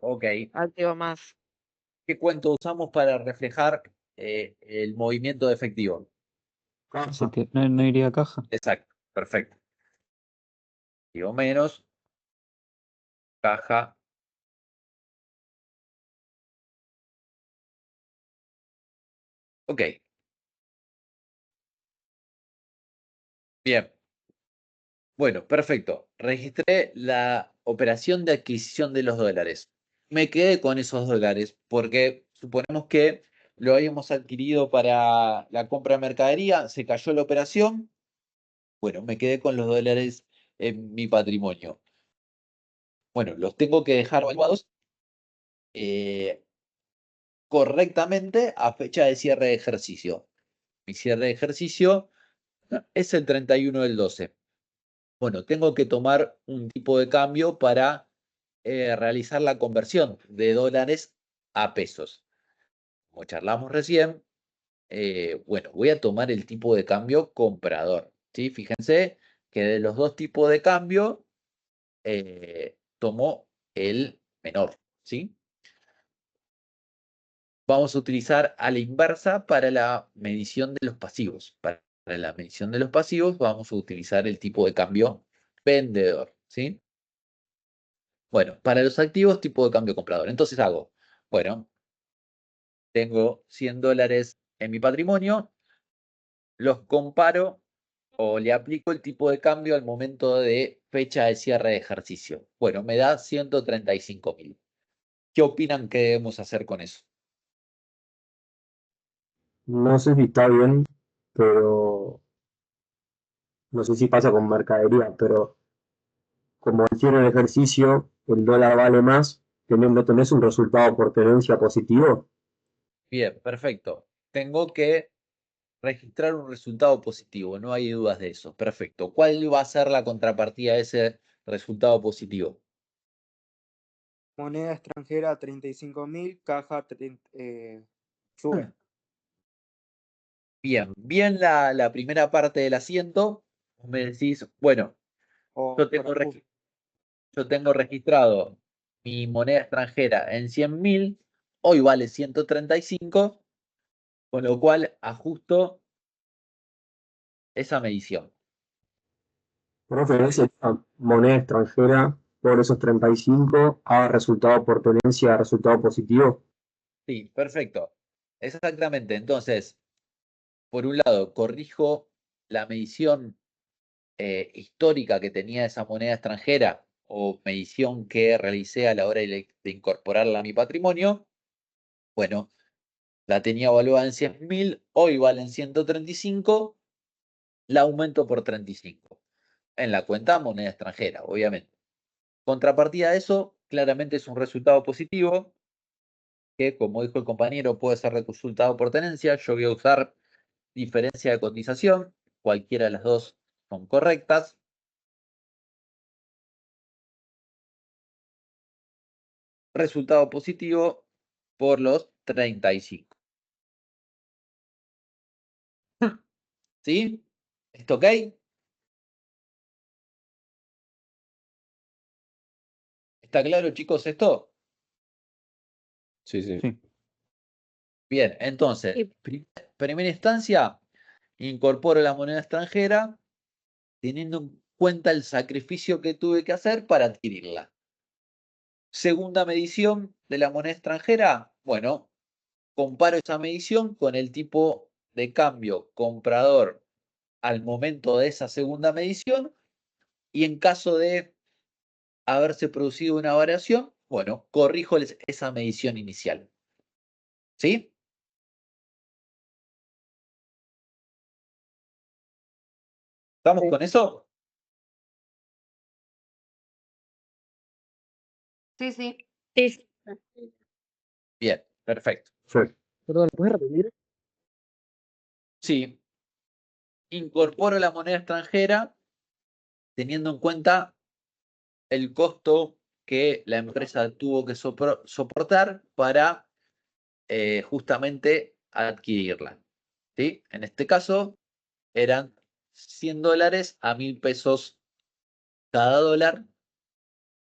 S1: ok.
S3: Activo más.
S1: ¿Qué cuento usamos para reflejar el movimiento de efectivo?
S7: Caja.
S6: No iría a caja.
S1: Exacto, perfecto. Digo menos, caja. Ok, bien. Bueno, perfecto. Registré la operación de adquisición de los dólares. Me quedé con esos dólares porque suponemos que lo habíamos adquirido para la compra de mercadería, se cayó la operación. Bueno, me quedé con los dólares en mi patrimonio. Bueno, los tengo que dejar evaluados eh, correctamente a fecha de cierre de ejercicio. Mi cierre de ejercicio es el 31 del 12. Bueno, tengo que tomar un tipo de cambio para realizar la conversión de dólares a pesos. Como charlamos recién, bueno, voy a tomar el tipo de cambio comprador. ¿Sí? Fíjense que de los dos tipos de cambio tomo el menor. ¿Sí? Vamos a utilizar a la inversa para la medición de los pasivos. Para la medición de los pasivos vamos a utilizar el tipo de cambio vendedor. ¿Sí? Bueno, para los activos, tipo de cambio comprador. Entonces hago, bueno, tengo $100 en mi patrimonio, los comparo o le aplico el tipo de cambio al momento de fecha de cierre de ejercicio. Bueno, me da 135.000. ¿Qué opinan que debemos hacer con eso?
S7: No sé si está bien, pero no sé si pasa con mercadería, pero como al cierre el ejercicio el dólar vale más, teniendo tenés un resultado por tenencia positivo.
S1: Bien, perfecto. Tengo que registrar un resultado positivo, no hay dudas de eso. Perfecto. ¿Cuál va a ser la contrapartida de ese resultado positivo?
S8: Moneda extranjera 35.000, caja sube.
S1: Bien, bien la primera parte del asiento. Me decís, bueno,
S8: O
S1: yo tengo,
S8: por
S1: yo tengo registrado mi moneda extranjera en 100.000, hoy vale 135, con lo cual ajusto esa medición.
S7: Profe, esa moneda extranjera por esos 35 ha resultado por tenencia, resultado positivo.
S1: Sí, perfecto. Exactamente. Entonces, por un lado, corrijo la medición histórica que tenía esa moneda extranjera o medición que realicé a la hora de incorporarla a mi patrimonio. Bueno, la tenía evaluada en 100.000, hoy vale en 135, la aumento por 35. En la cuenta moneda extranjera, obviamente. Contrapartida de eso, claramente es un resultado positivo, que como dijo el compañero, puede ser resultado por tenencia. Yo voy a usar diferencia de cotización, cualquiera de las dos son correctas. Resultado positivo por los 35. ¿Sí? ¿Esto ok? ¿Está claro, chicos, esto?
S9: Sí, sí.
S6: Sí.
S1: Bien, entonces, primera instancia, incorporo la moneda extranjera teniendo en cuenta el sacrificio que tuve que hacer para adquirirla. Segunda medición de la moneda extranjera, bueno, comparo esa medición con el tipo de cambio comprador al momento de esa segunda medición y en caso de haberse producido una variación, bueno, corrijo esa medición inicial. ¿Sí? ¿Estamos con eso?
S5: Sí, sí.
S3: Sí.
S1: Bien, perfecto.
S7: Perfecto.
S2: Perdón, ¿puedes repetir?
S1: Sí, incorporo la moneda extranjera teniendo en cuenta el costo que la empresa tuvo que soportar para justamente adquirirla. ¿Sí? En este caso eran $100 a 1.000 pesos cada dólar.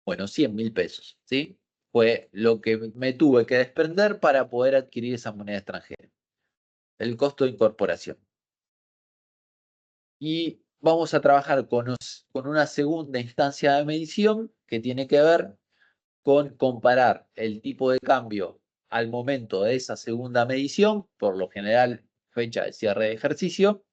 S1: Bueno, 100.000 pesos. ¿Sí? Fue lo que me tuve que desprender para poder adquirir esa moneda extranjera. El costo de incorporación. Y vamos a trabajar con una segunda instancia de medición que tiene que ver con comparar el tipo de cambio al momento de esa segunda medición, por lo general fecha de cierre de ejercicio,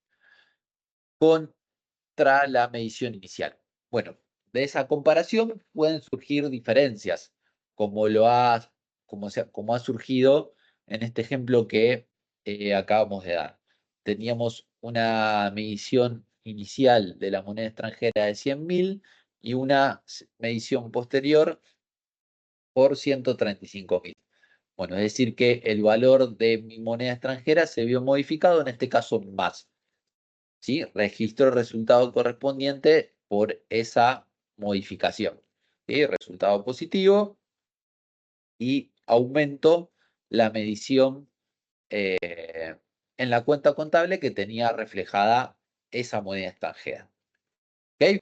S1: contra la medición inicial. Bueno, de esa comparación pueden surgir diferencias, como ha surgido en este ejemplo que acabamos de dar. Teníamos una medición inicial de la moneda extranjera de 100.000 y una medición posterior por 135.000. Bueno, es decir que el valor de mi moneda extranjera se vio modificado, en este caso más. ¿Sí? Registro el resultado correspondiente por esa modificación. ¿Sí? Resultado positivo y aumento la medición en la cuenta contable que tenía reflejada esa moneda extranjera. ¿Ok?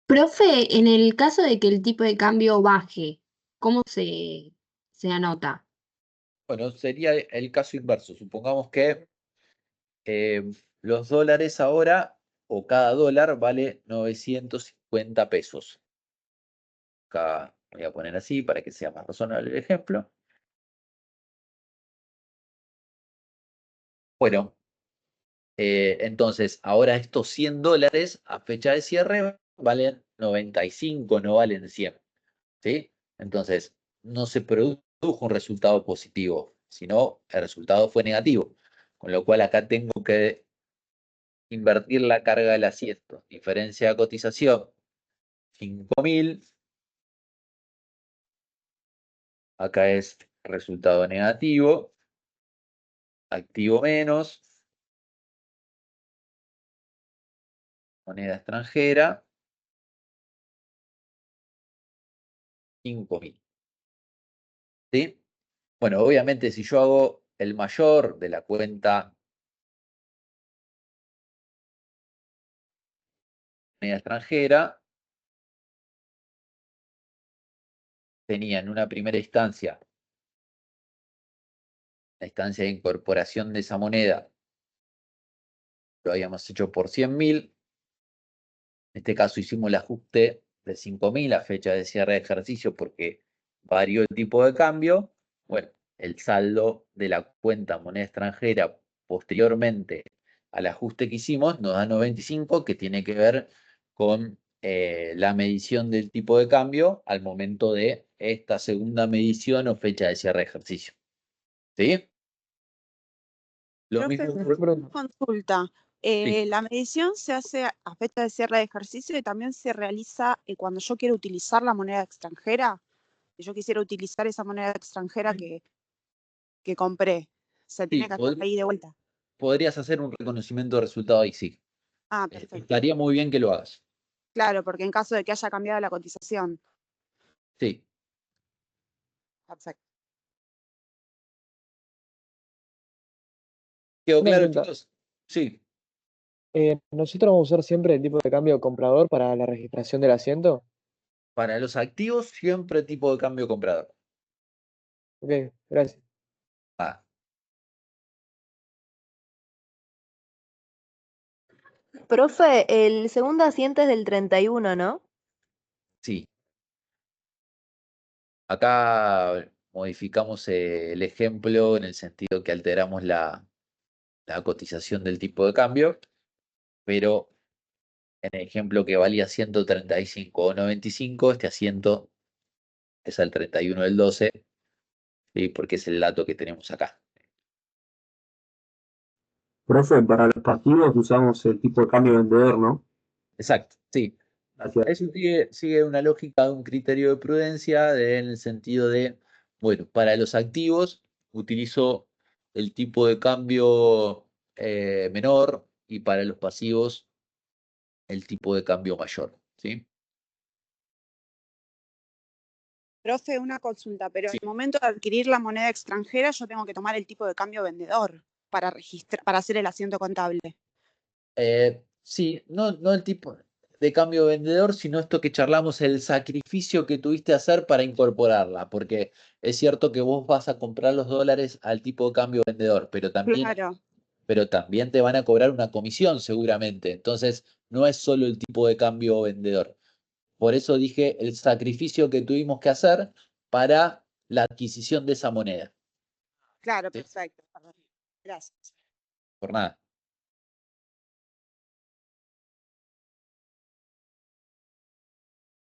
S10: Profe, en el caso de que el tipo de cambio baje, ¿cómo se anota?
S1: Bueno, sería el caso inverso. Supongamos que eh, los dólares ahora, o cada dólar, vale 950 pesos. Acá voy a poner así para que sea más razonable el ejemplo. Bueno, entonces ahora estos $100 a fecha de cierre valen 95, no valen 100. ¿Sí? Entonces, no se produjo un resultado positivo, sino el resultado fue negativo. Con lo cual acá tengo que invertir la carga del asiento. Diferencia de cotización, 5.000. Acá es resultado negativo. Activo menos. Moneda extranjera, 5.000. ¿Sí? Bueno, obviamente si yo hago el mayor de la cuenta moneda extranjera, tenía en una primera instancia, la instancia de incorporación de esa moneda, lo habíamos hecho por 100.000. En este caso hicimos el ajuste de 5.000 a fecha de cierre de ejercicio porque varió el tipo de cambio. Bueno, el saldo de la cuenta moneda extranjera posteriormente al ajuste que hicimos nos da 95, que tiene que ver con la medición del tipo de cambio al momento de esta segunda medición o fecha de cierre de ejercicio. ¿Sí? Lo
S5: Profe,
S1: mismo.
S5: consulta.
S1: Sí.
S5: La medición se hace a fecha de cierre de ejercicio y también se realiza cuando yo quiero utilizar la moneda extranjera. Si yo quisiera utilizar esa moneda extranjera que compré, se tiene
S1: Sí,
S5: que hacer ahí de vuelta.
S1: podrías hacer un reconocimiento de resultado ahí, sí.
S5: Ah, perfecto.
S1: Estaría muy bien que lo hagas.
S5: Claro, porque en caso de que haya cambiado la cotización.
S1: Sí.
S5: Perfecto.
S1: ¿Quedó
S2: Una
S1: claro,
S2: pregunta.
S1: chicos? Sí.
S2: ¿Nosotros vamos a usar siempre el tipo de cambio comprador para la registración del asiento?
S1: Para los activos, siempre tipo de cambio comprador.
S2: Ok, gracias.
S1: Ah,
S11: Profe, el segundo asiento es del 31, ¿no?
S1: sí. Acá modificamos el ejemplo en el sentido que alteramos la cotización del tipo de cambio, pero en el ejemplo que valía 135,95, este asiento es al 31 del 12, ¿sí? Porque es el dato que tenemos acá.
S7: Profe, para los pasivos usamos el tipo de cambio vendedor, ¿no?
S1: Exacto, sí.
S7: Gracias.
S1: Eso sigue una lógica de un criterio de prudencia en el sentido de, bueno, para los activos utilizo el tipo de cambio menor y para los pasivos el tipo de cambio mayor, ¿sí?
S5: Profe, una consulta, pero
S1: Sí.
S5: al momento de adquirir la moneda extranjera yo tengo que tomar el tipo de cambio vendedor para registrar, para hacer el asiento contable.
S1: Sí, no el tipo de cambio vendedor, sino esto que charlamos, el sacrificio que tuviste que hacer para incorporarla, porque es cierto que vos vas a comprar los dólares al tipo de cambio vendedor, pero también te van a cobrar una comisión seguramente. Entonces, no es solo el tipo de cambio vendedor. Por eso dije el sacrificio que tuvimos que hacer para la adquisición de esa moneda.
S5: Claro,
S1: ¿Sí?
S5: perfecto. Gracias.
S1: Por nada.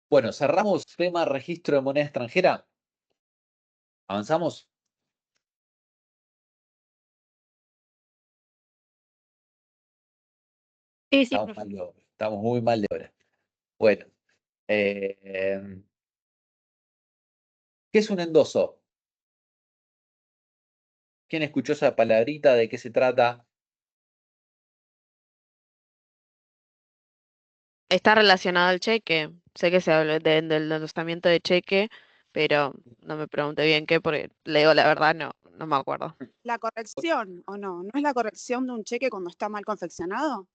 S1: Bueno, cerramos tema registro de moneda extranjera. ¿Avanzamos?
S10: Sí,
S1: Estamos muy mal de hora. Bueno, ¿qué es un endoso? ¿Quién escuchó esa palabrita? ¿De qué se trata?
S3: Está relacionado al cheque. Sé que se habla del endosamiento de cheque, pero no me pregunté bien qué, porque le digo la verdad, no me acuerdo.
S5: ¿La corrección o no? ¿No es la corrección de un cheque cuando está mal confeccionado?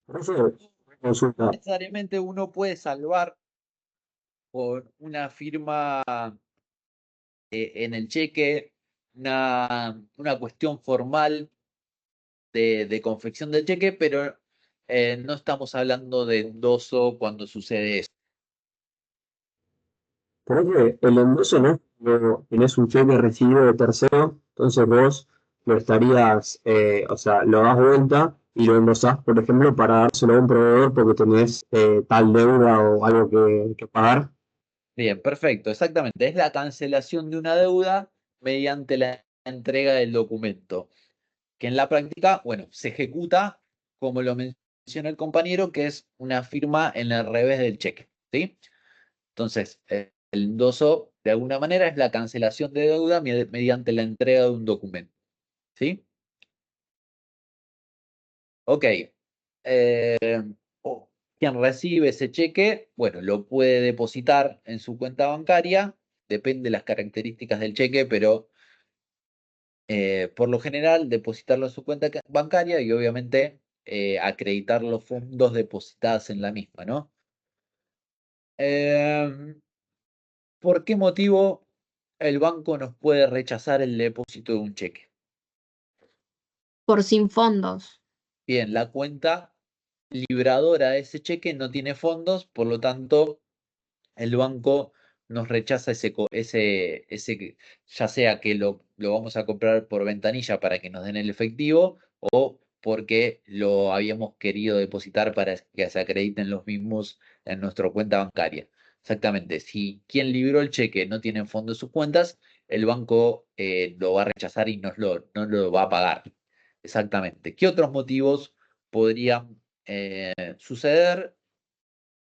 S7: Profe, consulta.
S1: Necesariamente uno puede salvar por una firma en el cheque, una cuestión formal de confección del cheque, pero no estamos hablando de endoso cuando sucede eso.
S7: Profe, el endoso no es cuando tenés un cheque recibido de tercero, entonces vos lo estarías, o sea, lo das vuelta y lo endosás, por ejemplo, para dárselo a un proveedor porque tenés tal deuda o algo que pagar.
S1: Bien, perfecto, exactamente. Es la cancelación de una deuda mediante la entrega del documento, que en la práctica, bueno, se ejecuta, como lo menciona el compañero, que es una firma en el revés del cheque, ¿sí? Entonces, el endoso, de alguna manera, es la cancelación de deuda mediante la entrega de un documento, ¿sí? Ok. Quien recibe ese cheque, bueno, lo puede depositar en su cuenta bancaria, depende de las características del cheque, pero por lo general depositarlo en su cuenta bancaria y obviamente acreditar los fondos depositados en la misma, ¿no? ¿Por qué motivo el banco nos puede rechazar el depósito de un cheque?
S10: Por sin fondos.
S1: Bien, la cuenta libradora de ese cheque no tiene fondos, por lo tanto, el banco nos rechaza ya sea que lo vamos a comprar por ventanilla para que nos den el efectivo o porque lo habíamos querido depositar para que se acrediten los mismos en nuestra cuenta bancaria. Exactamente, si quien libró el cheque no tiene fondos en sus cuentas, el banco lo va a rechazar y no lo va a pagar. Exactamente. ¿Qué otros motivos podrían suceder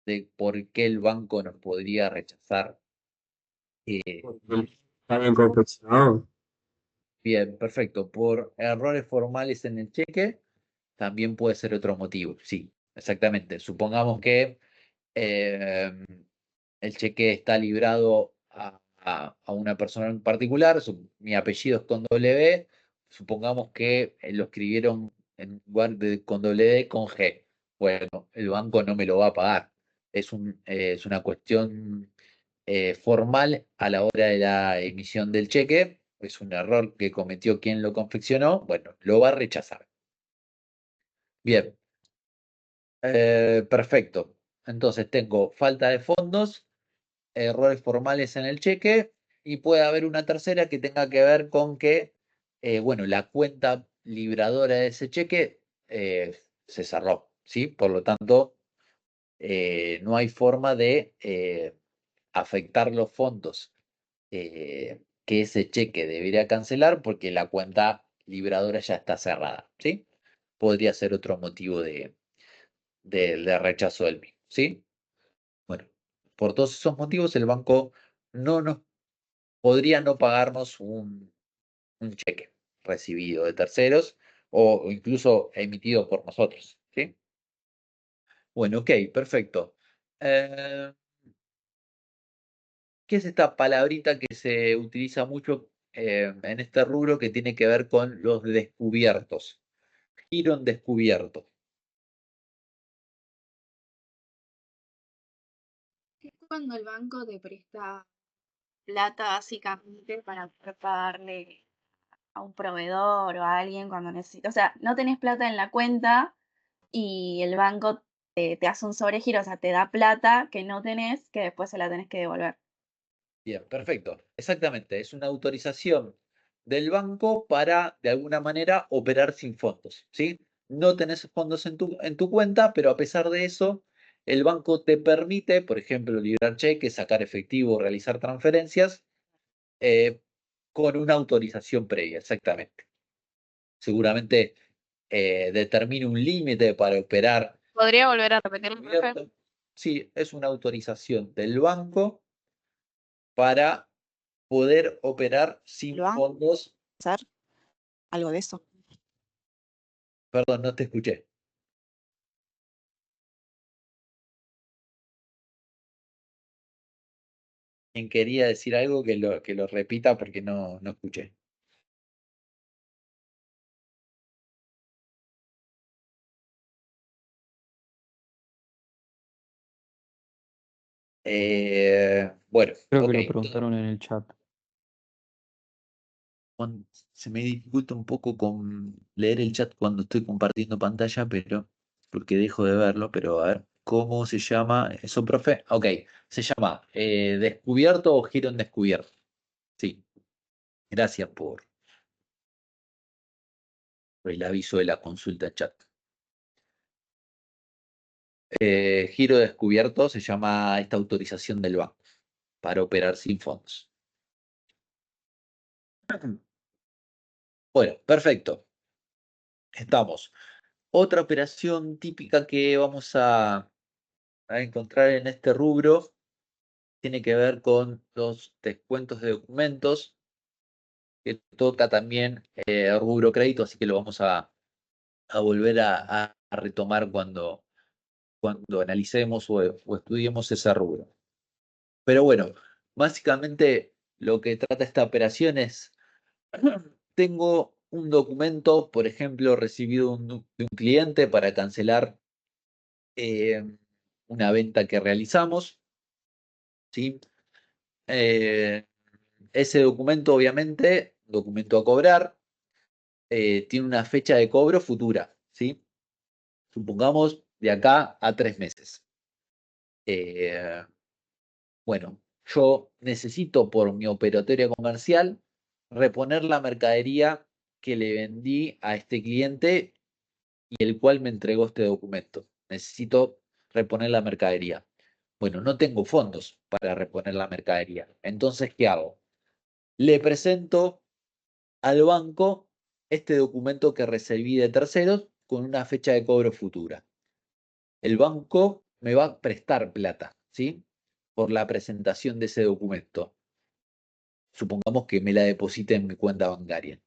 S1: de por qué el banco nos podría rechazar?
S7: Porque está bien confeccionado.
S1: Bien, perfecto. Por errores formales en el cheque, también puede ser otro motivo. Sí, exactamente. Supongamos que eh, el cheque está librado a una persona en particular, mi apellido es con W, supongamos que lo escribieron en lugar de con W, con G. Bueno, el banco no me lo va a pagar. Es una cuestión formal a la hora de la emisión del cheque. Es un error que cometió quien lo confeccionó. Bueno, lo va a rechazar. Bien, perfecto. Entonces tengo falta de fondos, errores formales en el cheque y puede haber una tercera que tenga que ver con que, bueno, la cuenta libradora de ese cheque se cerró, ¿sí? Por lo tanto, no hay forma de afectar los fondos que ese cheque debería cancelar porque la cuenta libradora ya está cerrada, ¿sí? Podría ser otro motivo de rechazo del mismo, ¿sí? Bueno, por todos esos motivos el banco no nos podría no pagarnos un cheque recibido de terceros o incluso emitido por nosotros, ¿sí? Bueno, ok, perfecto. Eh, ¿Qué es esta palabrita que se utiliza mucho en este rubro que tiene que ver con los descubiertos? Giro en descubierto.
S12: Es cuando el banco te presta plata básicamente para poder pagarle a un proveedor o a alguien cuando necesitas. O sea, no tenés plata en la cuenta y el banco te hace un sobregiro, o sea, te da plata que no tenés, que después se la tenés que devolver.
S1: Bien, perfecto. Exactamente. Es una autorización del banco para, de alguna manera, operar sin fondos, ¿sí? No tenés fondos en tu cuenta, pero a pesar de eso, el banco te permite, por ejemplo, librar cheques, sacar efectivo, realizar transferencias, eh, con una autorización previa, exactamente. Seguramente determine un límite para operar.
S3: ¿Podría volver a repetirlo, profe?
S1: Sí, es una autorización del banco para poder operar sin
S5: ¿Lo han
S1: fondos.
S5: hacer algo de eso?
S1: Perdón, no te escuché. Quien quería decir algo que lo repita porque no escuché. Bueno,
S6: Creo
S1: ok.
S6: que lo preguntaron en el chat.
S1: Se me dificulta un poco con leer el chat cuando estoy compartiendo pantalla, pero porque dejo de verlo, pero a ver, ¿cómo se llama eso, profe? Ok, se llama descubierto o giro en descubierto. Sí, gracias por el aviso de la consulta en chat. Giro descubierto se llama esta autorización del banco para operar sin fondos. Bueno, perfecto. Estamos. Otra operación típica que vamos a encontrar en este rubro tiene que ver con los descuentos de documentos, que toca también rubro crédito, así que lo vamos a volver a retomar cuando analicemos o estudiemos ese rubro. Pero bueno, básicamente lo que trata esta operación es, tengo un documento, por ejemplo, recibido de un cliente para cancelar una venta que realizamos. ¿sí? Ese documento, obviamente, documento a cobrar, tiene una fecha de cobro futura, ¿sí? Supongamos de acá a 3 meses. Bueno, yo necesito por mi operatoria comercial reponer la mercadería que le vendí a este cliente y el cual me entregó este documento. Necesito reponer la mercadería. Bueno, no tengo fondos para reponer la mercadería. Entonces, ¿qué hago? Le presento al banco este documento que recibí de terceros con una fecha de cobro futura. El banco me va a prestar plata, ¿sí? Por la presentación de ese documento. Supongamos que me la deposite en mi cuenta bancaria.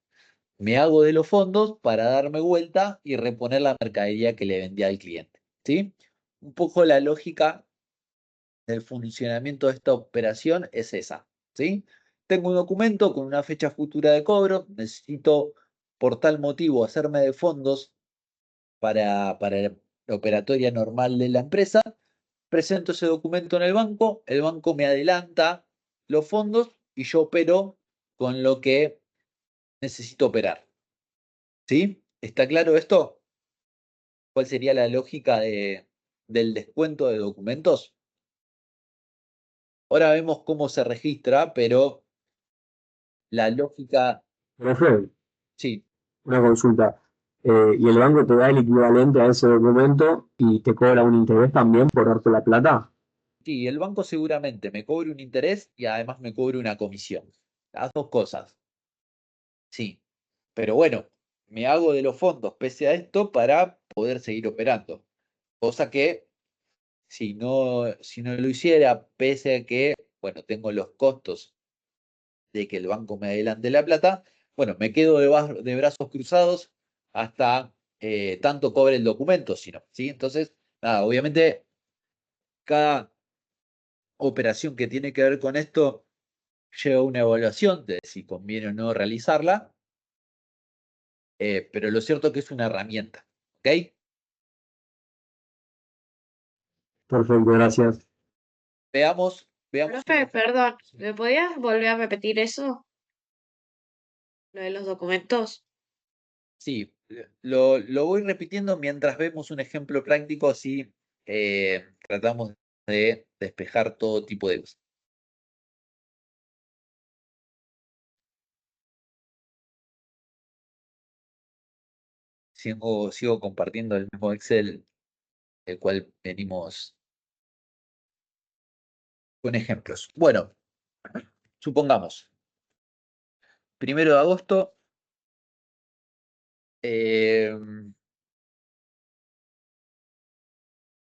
S1: Me hago de los fondos para darme vuelta y reponer la mercadería que le vendí al cliente, ¿sí? Un poco la lógica del funcionamiento de esta operación es esa, ¿sí? Tengo un documento con una fecha futura de cobro, necesito por tal motivo hacerme de fondos para la operatoria normal de la empresa, presento ese documento en el banco me adelanta los fondos y yo opero con lo que necesito operar, ¿sí? ¿Está claro esto? ¿Cuál sería la lógica del descuento de documentos? Ahora vemos cómo se registra, pero la lógica,
S7: Profe,
S1: sí,
S7: una consulta. ¿Y el banco te da el equivalente a ese documento y te cobra un interés también por darte la plata?
S1: sí, el banco seguramente me cobre un interés y además me cobre una comisión. Las dos cosas, sí. Pero bueno, me hago de los fondos pese a esto para poder seguir operando. Cosa que si no lo hiciera, pese a que, bueno, tengo los costos de que el banco me adelante la plata, bueno, me quedo de brazos cruzados hasta tanto cobre el documento, sino, ¿sí? Entonces, nada, obviamente, cada operación que tiene que ver con esto lleva una evaluación de si conviene o no realizarla, pero lo cierto es que es una herramienta, ¿ok?
S7: Perfecto, gracias.
S1: Veamos.
S13: Profe, perdón, ¿me podías volver a repetir eso? Lo de los documentos.
S1: Sí, lo voy repitiendo mientras vemos un ejemplo práctico, así tratamos de despejar todo tipo de dudas. Sigo compartiendo el mismo Excel, el cual venimos con ejemplos. Bueno, supongamos, 1 de agosto,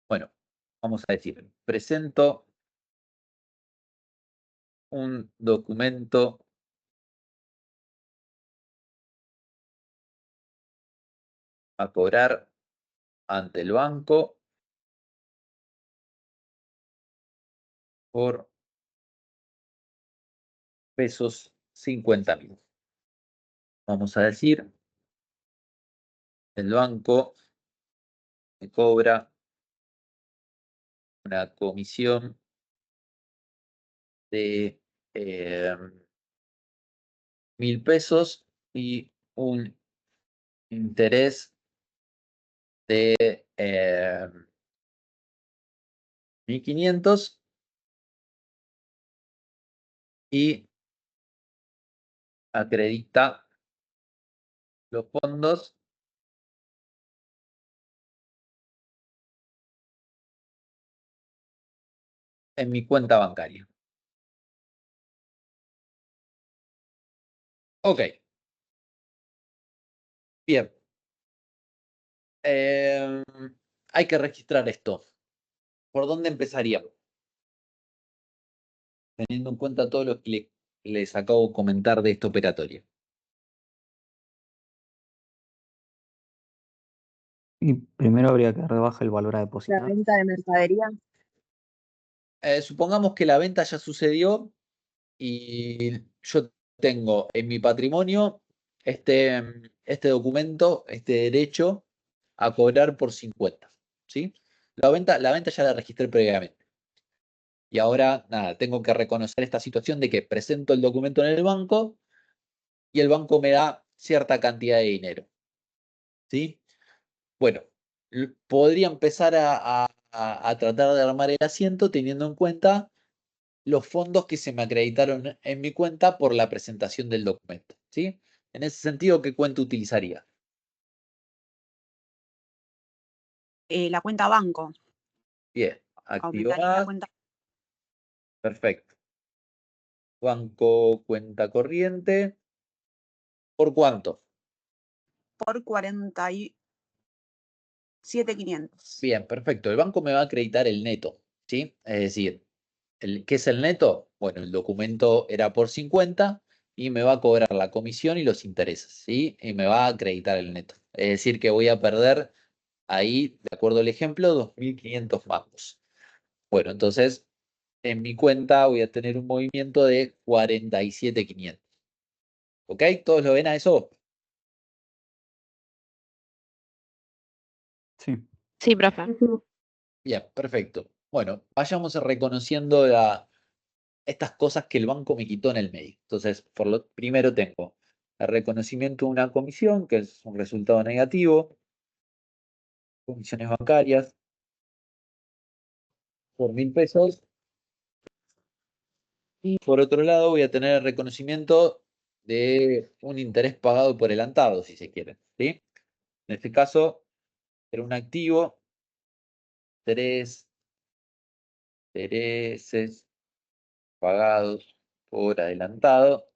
S1: bueno, vamos a decir, presento un documento a cobrar ante el banco por pesos 50.000. Vamos a decir, el banco me cobra una comisión de 1.000 pesos y un interés de 1.500 y acredita los fondos en mi cuenta bancaria. Ok. Bien. Hay que registrar esto. ¿Por dónde empezaríamos? Teniendo en cuenta todo lo que les acabo de comentar de esta operatoria.
S6: Y primero habría que rebajar el valor a
S11: La
S6: depositar.
S11: venta de mercadería.
S1: Supongamos que la venta ya sucedió y yo tengo en mi patrimonio este documento, este derecho a cobrar por 50, ¿sí? La venta ya la registré previamente. Y ahora, nada, tengo que reconocer esta situación de que presento el documento en el banco y el banco me da cierta cantidad de dinero. ¿Sí? Bueno, podría empezar a tratar de armar el asiento teniendo en cuenta los fondos que se me acreditaron en mi cuenta por la presentación del documento. ¿Sí? En ese sentido, ¿qué cuenta utilizaría?
S5: La cuenta banco.
S1: Bien,
S5: Aumentaría la
S1: activar,
S5: cuenta
S1: perfecto. Banco, cuenta corriente. ¿Por cuánto?
S5: por 47.500.
S1: Bien, perfecto. El banco me va a acreditar el neto, ¿sí? Es decir, ¿qué es el neto? Bueno, el documento era por 50 y me va a cobrar la comisión y los intereses, ¿sí? Y me va a acreditar el neto. Es decir, que voy a perder ahí, de acuerdo al ejemplo, 2.500 mangos. Bueno, entonces, en mi cuenta voy a tener un movimiento de 47.500. ¿Ok? ¿Todos lo ven a eso?
S6: Sí.
S3: Sí, profe.
S1: Bien, perfecto. Bueno, vayamos reconociendo estas cosas que el banco me quitó en el medio. Entonces, por lo primero tengo el reconocimiento de una comisión, que es un resultado negativo, comisiones bancarias por 1.000 pesos. Y por otro lado, voy a tener el reconocimiento de un interés pagado por adelantado, si se quiere, ¿sí? En este caso, era un activo, intereses pagados por adelantado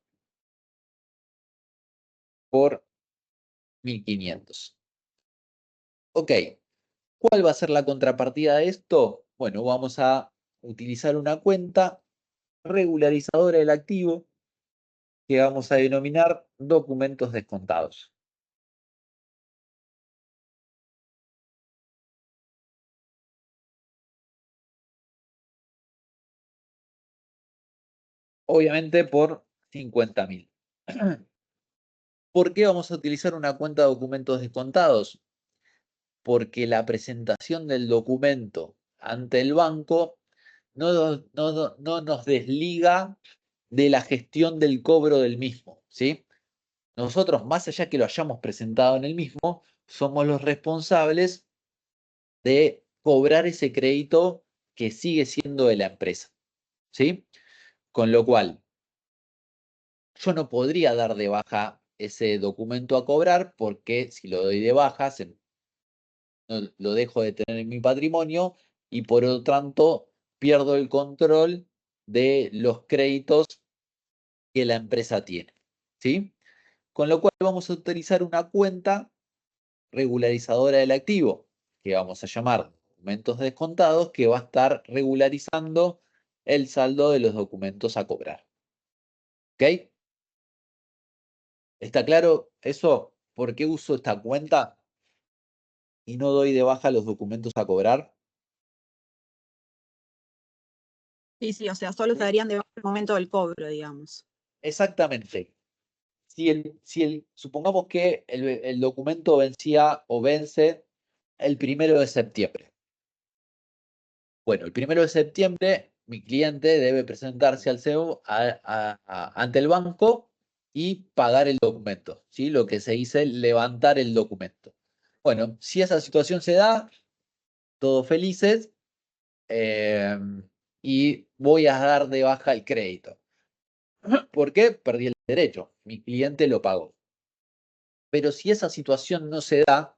S1: por 1.500. Ok, ¿cuál va a ser la contrapartida de esto? Bueno, vamos a utilizar una cuenta regularizadora del activo que vamos a denominar documentos descontados. Obviamente por 50.000. ¿Por qué vamos a utilizar una cuenta de documentos descontados? Porque la presentación del documento ante el banco no nos desliga de la gestión del cobro del mismo, ¿sí? Nosotros, más allá que lo hayamos presentado en el mismo, somos los responsables de cobrar ese crédito que sigue siendo de la empresa, ¿sí? Con lo cual, yo no podría dar de baja ese documento a cobrar porque si lo doy de baja, lo dejo de tener en mi patrimonio y por lo tanto pierdo el control de los créditos que la empresa tiene, ¿sí? Con lo cual vamos a utilizar una cuenta regularizadora del activo, que vamos a llamar documentos descontados, que va a estar regularizando el saldo de los documentos a cobrar. ¿Ok? ¿Está claro eso? ¿Por qué uso esta cuenta y no doy de baja los documentos a cobrar?
S5: Sí, o sea, solo se darían de baja al momento del cobro, digamos.
S1: Exactamente. Supongamos que el documento vencía o vence el 1 de septiembre. Bueno, el 1 de septiembre mi cliente debe presentarse al CEO ante el banco y pagar el documento, ¿sí? Lo que se dice levantar el documento. Bueno, si esa situación se da, todos felices, eh, y voy a dar de baja el crédito. ¿Por qué? Perdí el derecho, mi cliente lo pagó. Pero si esa situación no se da,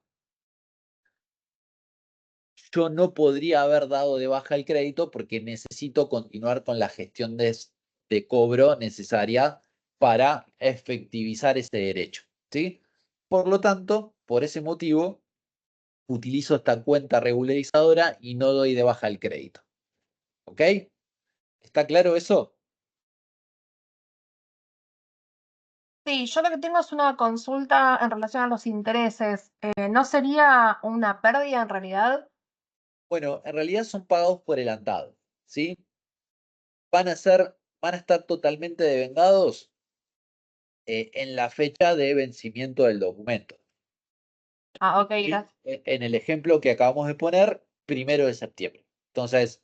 S1: yo no podría haber dado de baja el crédito porque necesito continuar con la gestión de cobro necesaria para efectivizar ese derecho, ¿sí? Por lo tanto, por ese motivo, utilizo esta cuenta regularizadora y no doy de baja el crédito. ¿Ok? ¿Está claro eso?
S14: Sí, yo lo que tengo es una consulta en relación a los intereses. ¿No sería una pérdida en realidad?
S1: Bueno, en realidad son pagados por adelantado, ¿sí? Van a estar totalmente devengados en la fecha de vencimiento del documento.
S14: Ah, ok,
S1: Y,
S14: gracias.
S1: en el ejemplo que acabamos de poner, 1 de septiembre. Entonces,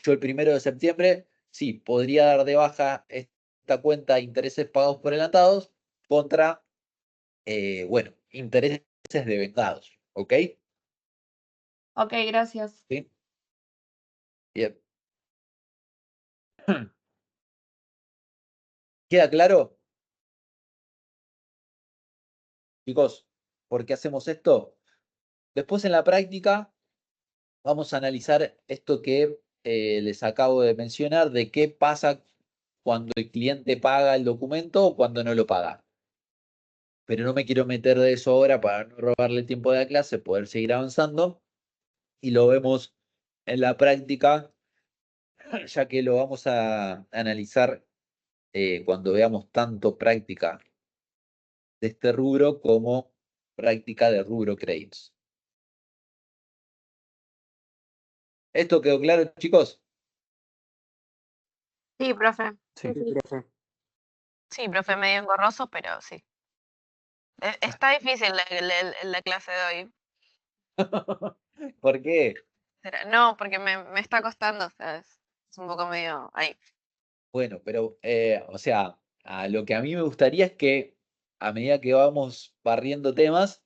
S1: Yo el 1 de septiembre, sí, podría dar de baja esta cuenta de intereses pagados por adelantados contra, bueno, intereses devengados, ¿ok?
S14: Ok, gracias.
S1: ¿Sí? Bien. ¿Queda claro? Chicos, ¿por qué hacemos esto? Después en la práctica vamos a analizar esto que les acabo de mencionar, de qué pasa cuando el cliente paga el documento o cuando no lo paga. Pero no me quiero meter de eso ahora para no robarle el tiempo de la clase, poder seguir avanzando. Y lo vemos en la práctica, ya que lo vamos a analizar cuando veamos tanto práctica de este rubro como práctica de rubro créditos. ¿Esto quedó claro, chicos?
S3: Sí, profe.
S8: Sí, profe.
S3: Sí, profe, medio engorroso, pero sí. Está difícil la clase de hoy.
S1: ¿Por qué?
S3: No, porque me está costando, o sea, es un poco medio ahí.
S1: Bueno, pero, o sea, a lo que a mí me gustaría es que a medida que vamos barriendo temas,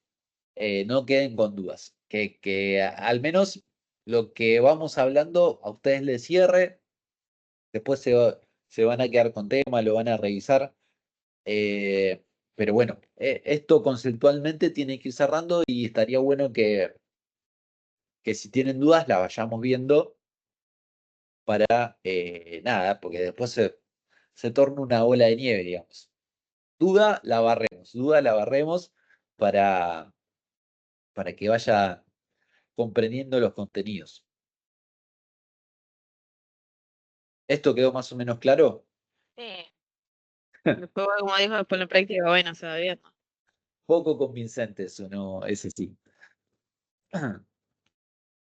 S1: no queden con dudas. Que al menos lo que vamos hablando a ustedes les cierre, después se van a quedar con tema, lo van a revisar. Pero bueno, esto conceptualmente tiene que ir cerrando y estaría bueno que si tienen dudas la vayamos viendo para nada, porque después se torna una bola de nieve, digamos. Duda la barremos para que vaya comprendiendo los contenidos. ¿Esto quedó más o menos claro?
S3: Sí. Después, como dijo, después en la práctica, bueno, se va bien.
S1: Poco convincente sonó ese sí.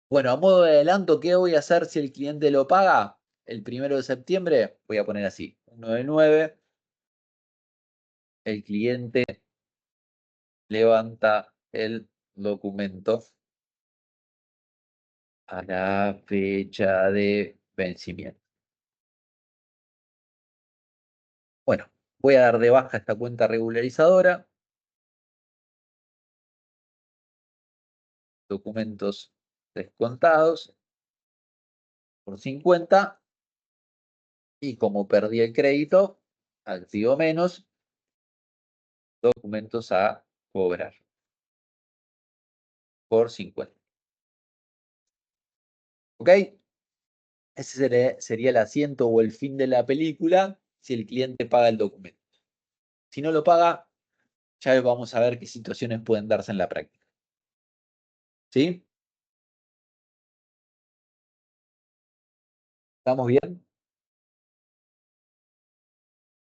S1: Bueno, a modo de adelanto, ¿qué voy a hacer si el cliente lo paga? El 1 de septiembre, voy a poner así, 1 de 9, el cliente levanta el documento a la fecha de vencimiento. Bueno, voy a dar de baja esta cuenta regularizadora. Documentos descontados por 50. Y como perdí el crédito, activo menos, documentos a cobrar por 50. ¿Ok? Ese sería el asiento o el fin de la película si el cliente paga el documento. Si no lo paga, ya vamos a ver qué situaciones pueden darse en la práctica. ¿Sí? ¿Estamos bien?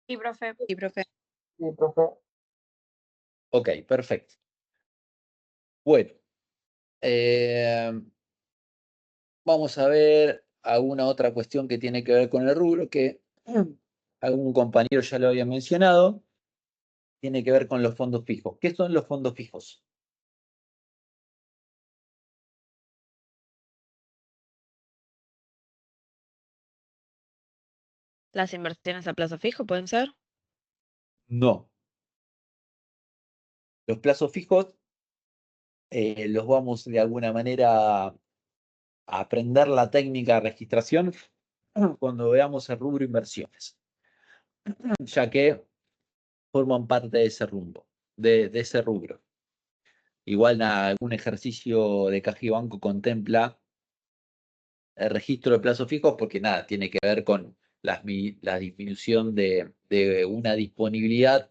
S3: Sí, profe.
S14: Sí, profe.
S8: Sí, profe.
S1: Ok, perfecto. Bueno, eh, vamos a ver alguna otra cuestión que tiene que ver con el rubro que algún compañero ya lo había mencionado. Tiene que ver con los fondos fijos. ¿Qué son los fondos fijos?
S3: Las inversiones a plazo fijo, ¿pueden ser?
S1: No. Los plazos fijos los vamos de alguna manera a aprender la técnica de registración cuando veamos el rubro inversiones, ya que forman parte de ese rumbo, de ese rubro. Igual algún ejercicio de caja y banco contempla el registro de plazos fijos porque nada, tiene que ver con la disminución de una disponibilidad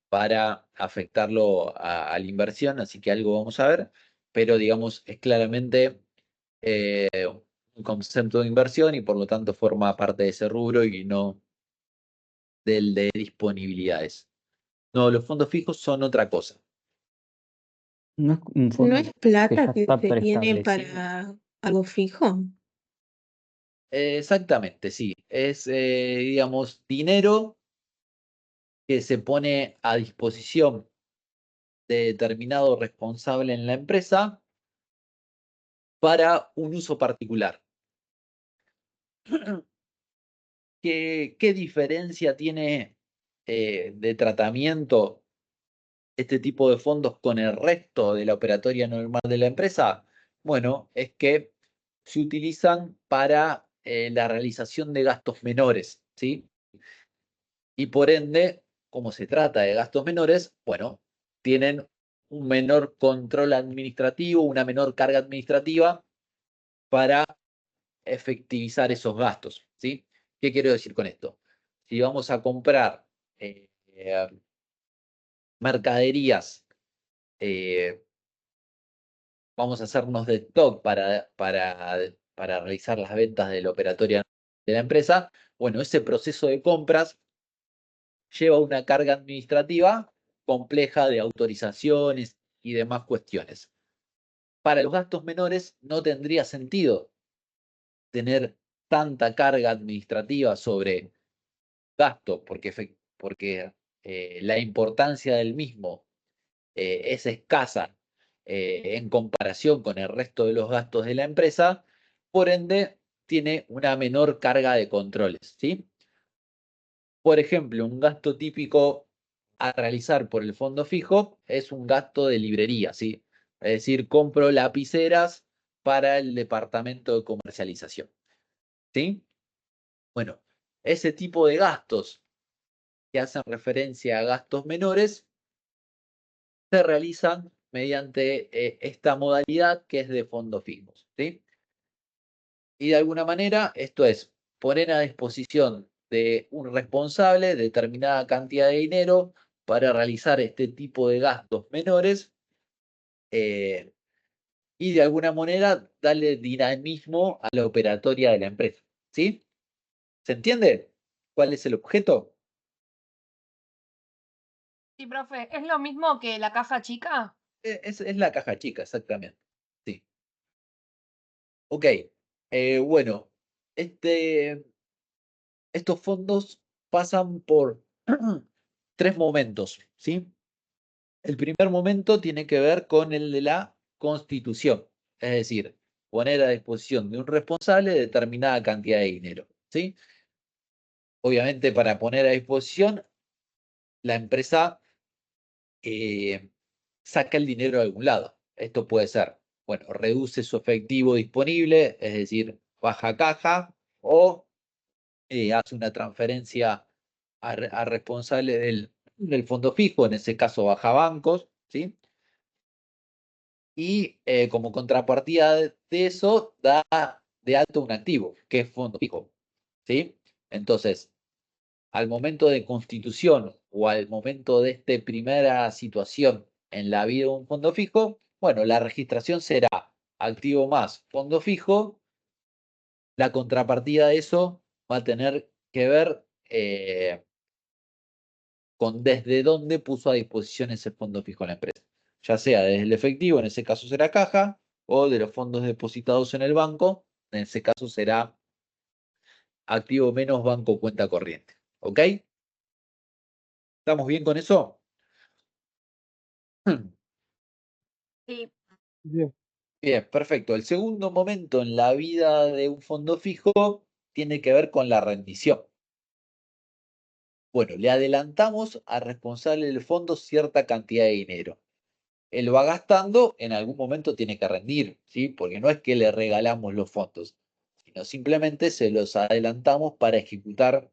S1: para afectarlo a la inversión, así que algo vamos a ver, pero digamos es claramente un concepto de inversión y por lo tanto forma parte de ese rubro y no del de disponibilidades. No, los fondos fijos son otra cosa.
S6: ¿No es un
S13: ¿No
S6: fondo
S13: es
S6: que
S13: plata
S6: ya
S13: que
S6: está
S13: se tiene
S6: preestablecido?
S13: para algo fijo?
S1: Exactamente, sí. Es, digamos, dinero que se pone a disposición de determinado responsable en la empresa para un uso particular. ¿Qué diferencia tiene de tratamiento este tipo de fondos con el resto de la operatoria normal de la empresa? Bueno, es que se utilizan para la realización de gastos menores, ¿sí? Y por ende, como se trata de gastos menores, bueno, tienen un menor control administrativo, una menor carga administrativa para efectivizar esos gastos, ¿sí? ¿Qué quiero decir con esto? Si vamos a comprar mercaderías, vamos a hacernos de stock para realizar las ventas de la operatoria de la empresa, bueno, ese proceso de compras lleva una carga administrativa compleja de autorizaciones y demás cuestiones. Para los gastos menores no tendría sentido tener tanta carga administrativa sobre gasto, porque la importancia del mismo es escasa en comparación con el resto de los gastos de la empresa, por ende tiene una menor carga de controles, ¿sí? Por ejemplo, un gasto típico a realizar por el fondo fijo es un gasto de librería, ¿sí? Es decir, compro lapiceras para el departamento de comercialización, ¿sí? Bueno, ese tipo de gastos que hacen referencia a gastos menores se realizan mediante esta modalidad que es de fondos fijos, ¿sí? Y de alguna manera esto es poner a disposición de un responsable determinada cantidad de dinero para realizar este tipo de gastos menores y de alguna manera darle dinamismo a la operatoria de la empresa, ¿sí? ¿Se entiende cuál es el objeto?
S14: Sí, profe, ¿es lo mismo que la caja chica?
S1: Es la caja chica, exactamente. Sí. Ok. Bueno, estos fondos pasan por tres momentos, ¿sí? El primer momento tiene que ver con el de la constitución, es decir, poner a disposición de un responsable determinada cantidad de dinero, ¿sí? Obviamente, para poner a disposición, la empresa saca el dinero de algún lado. Esto puede ser, bueno, reduce su efectivo disponible, es decir, baja caja, o hace una transferencia a responsable del fondo fijo, en ese caso baja bancos, ¿sí? Y como contrapartida de eso, da de alto un activo, que es fondo fijo, ¿sí? Entonces, al momento de constitución o al momento de esta primera situación en la vida de un fondo fijo, bueno, la registración será activo más fondo fijo. La contrapartida de eso va a tener que ver con desde dónde puso a disposición ese fondo fijo la empresa, ya sea desde el efectivo, en ese caso será caja, o de los fondos depositados en el banco, en ese caso será activo menos banco cuenta corriente. ¿Ok? ¿Estamos bien con eso?
S14: Sí.
S2: Bien.
S1: Bien, perfecto. El segundo momento en la vida de un fondo fijo tiene que ver con la rendición. Bueno, le adelantamos al responsable del fondo cierta cantidad de dinero. Él va gastando, en algún momento tiene que rendir, ¿sí? Porque no es que le regalamos los fondos, sino simplemente se los adelantamos para ejecutar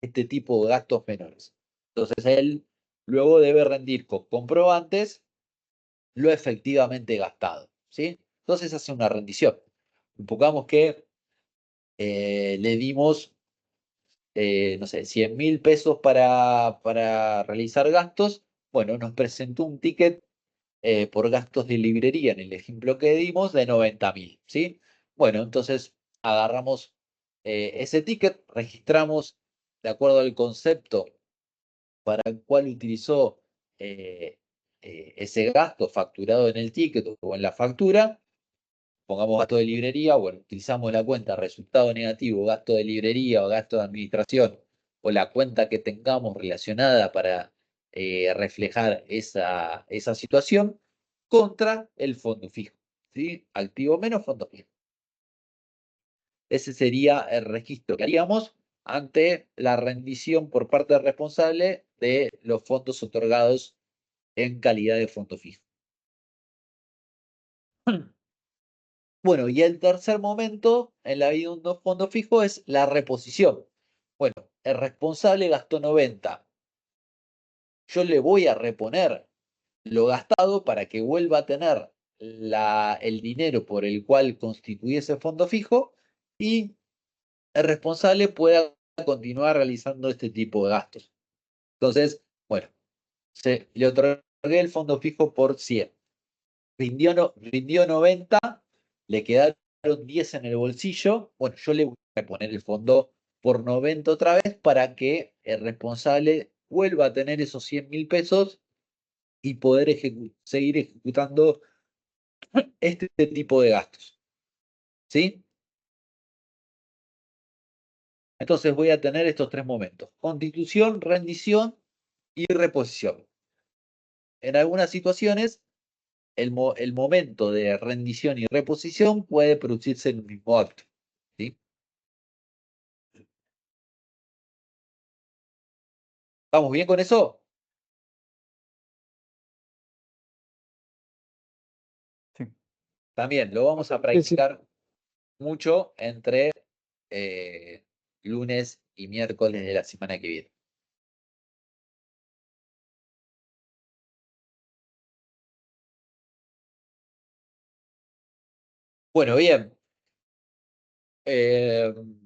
S1: este tipo de gastos menores. Entonces él luego debe rendir con comprobantes lo efectivamente gastado, ¿sí? Entonces hace una rendición. Supongamos que le dimos, no sé, 100.000 pesos para realizar gastos. Bueno, nos presentó un ticket por gastos de librería, en el ejemplo que dimos, de 90.000, ¿sí? Bueno, entonces agarramos ese ticket, registramos de acuerdo al concepto para el cual utilizó ese gasto facturado en el ticket o en la factura. Pongamos gasto de librería, bueno, utilizamos la cuenta resultado negativo, gasto de librería o gasto de administración, o la cuenta que tengamos relacionada para reflejar esa situación contra el fondo fijo, ¿sí? Activo menos fondo fijo. ese sería el registro que haríamos ante la rendición por parte del responsable de los fondos otorgados en calidad de fondo fijo. Bueno, y el tercer momento en la vida de un fondo fijo es la reposición. Bueno, el responsable gastó 90. Yo le voy a reponer lo gastado para que vuelva a tener el dinero por el cual constituye ese fondo fijo y el responsable pueda continuar realizando este tipo de gastos. Entonces, bueno, le otorgué el fondo fijo por 100. Rindió 90, le quedaron 10 en el bolsillo. Bueno, yo le voy a poner el fondo por 90 otra vez para que el responsable vuelva a tener esos 100.000 pesos y poder seguir ejecutando este tipo de gastos. ¿Sí? Entonces voy a tener estos tres momentos: constitución, rendición y reposición. En algunas situaciones, el momento de rendición y reposición puede producirse en un mismo acto. ¿Sí? ¿Estamos bien con eso?
S6: Sí.
S1: También lo vamos a practicar mucho entre lunes y miércoles de la semana que viene. Bueno, bien. El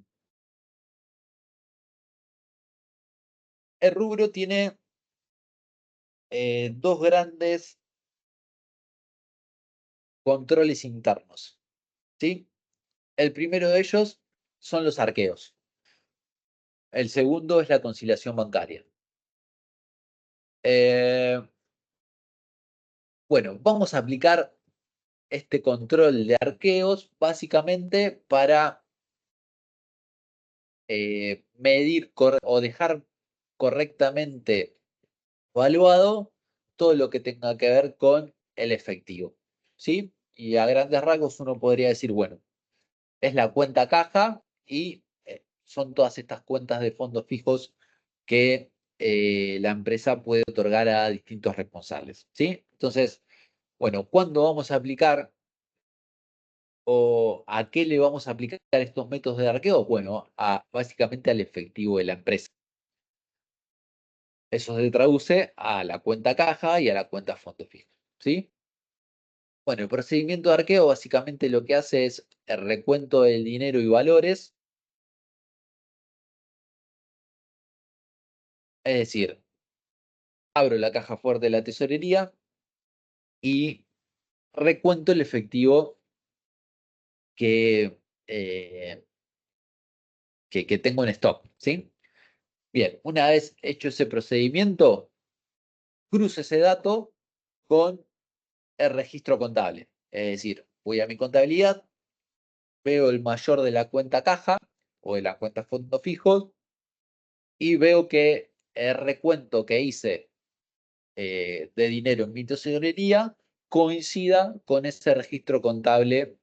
S1: rubro tiene dos grandes controles internos. ¿Sí? El primero de ellos son los arqueos. El segundo es la conciliación bancaria. Bueno, vamos a aplicar este control de arqueos básicamente para medir o dejar correctamente evaluado todo lo que tenga que ver con el efectivo. ¿Sí? Y a grandes rasgos uno podría decir, bueno, es la cuenta caja y son todas estas cuentas de fondos fijos que la empresa puede otorgar a distintos responsables. ¿Sí? Entonces, bueno, ¿cuándo vamos a aplicar o a qué le vamos a aplicar estos métodos de arqueo? Bueno, básicamente al efectivo de la empresa. Eso se traduce a la cuenta caja y a la cuenta fondo fijo. ¿Sí? Bueno, el procedimiento de arqueo básicamente lo que hace es el recuento del dinero y valores. Es decir, abro la caja fuerte de la tesorería y recuento el efectivo que, que tengo en stock. ¿Sí? Bien, una vez hecho ese procedimiento, cruzo ese dato con el registro contable. Es decir, voy a mi contabilidad, veo el mayor de la cuenta caja o de la cuenta fondo fijo y veo que el recuento que hice de dinero en mi tesorería coincida con ese registro contable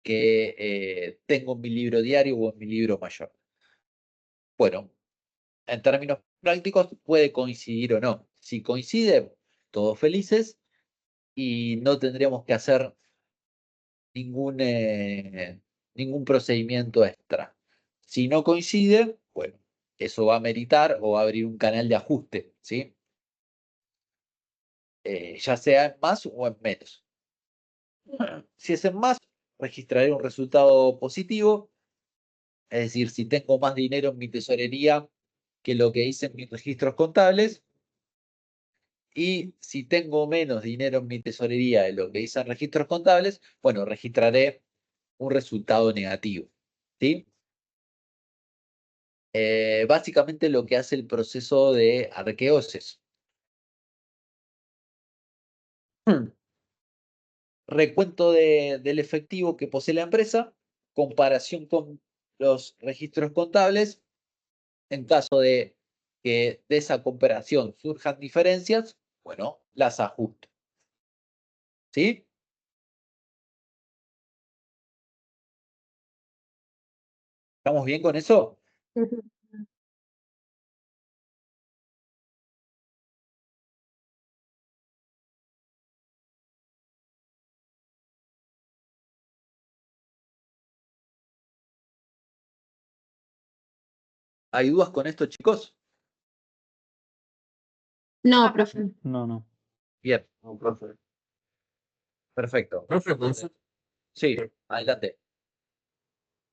S1: que tengo en mi libro diario o en mi libro mayor. Bueno, en términos prácticos puede coincidir o no. Si coincide, todos felices y no tendríamos que hacer ningún procedimiento extra. Si no coincide, bueno, eso va a meritar o va a abrir un canal de ajuste, ¿sí? Ya sea en más o en menos. Si es en más, registraré un resultado positivo, es decir, si tengo más dinero en mi tesorería que lo que hice en mis registros contables, y si tengo menos dinero en mi tesorería de lo que hice en registros contables, bueno, registraré un resultado negativo, ¿sí? Básicamente lo que hace el proceso de arqueo es eso. Recuento del efectivo que posee la empresa, comparación con los registros contables. En caso de que de esa comparación surjan diferencias, bueno, las ajusto. ¿Sí? ¿Estamos bien con eso? ¿Hay dudas con esto, chicos?
S10: No, profe.
S6: No.
S1: Bien,
S7: No, profe.
S1: perfecto.
S7: Profe, consulta.
S1: Sí, adelante.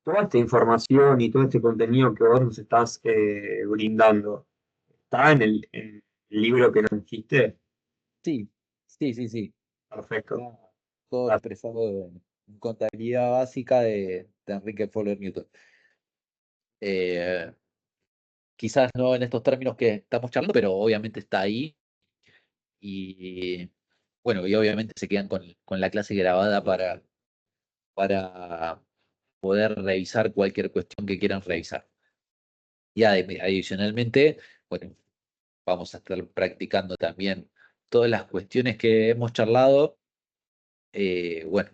S7: Toda esta información y todo este contenido que vos nos estás brindando, ¿está en el libro que nos dijiste?
S1: Sí.
S7: Perfecto.
S1: Está todo expresado en contabilidad básica de Enrique Fowler Newton. Quizás no en estos términos que estamos charlando, pero obviamente está ahí. Y bueno, y obviamente se quedan con la clase grabada para poder revisar cualquier cuestión que quieran revisar. Y adicionalmente, bueno, vamos a estar practicando también todas las cuestiones que hemos charlado, bueno,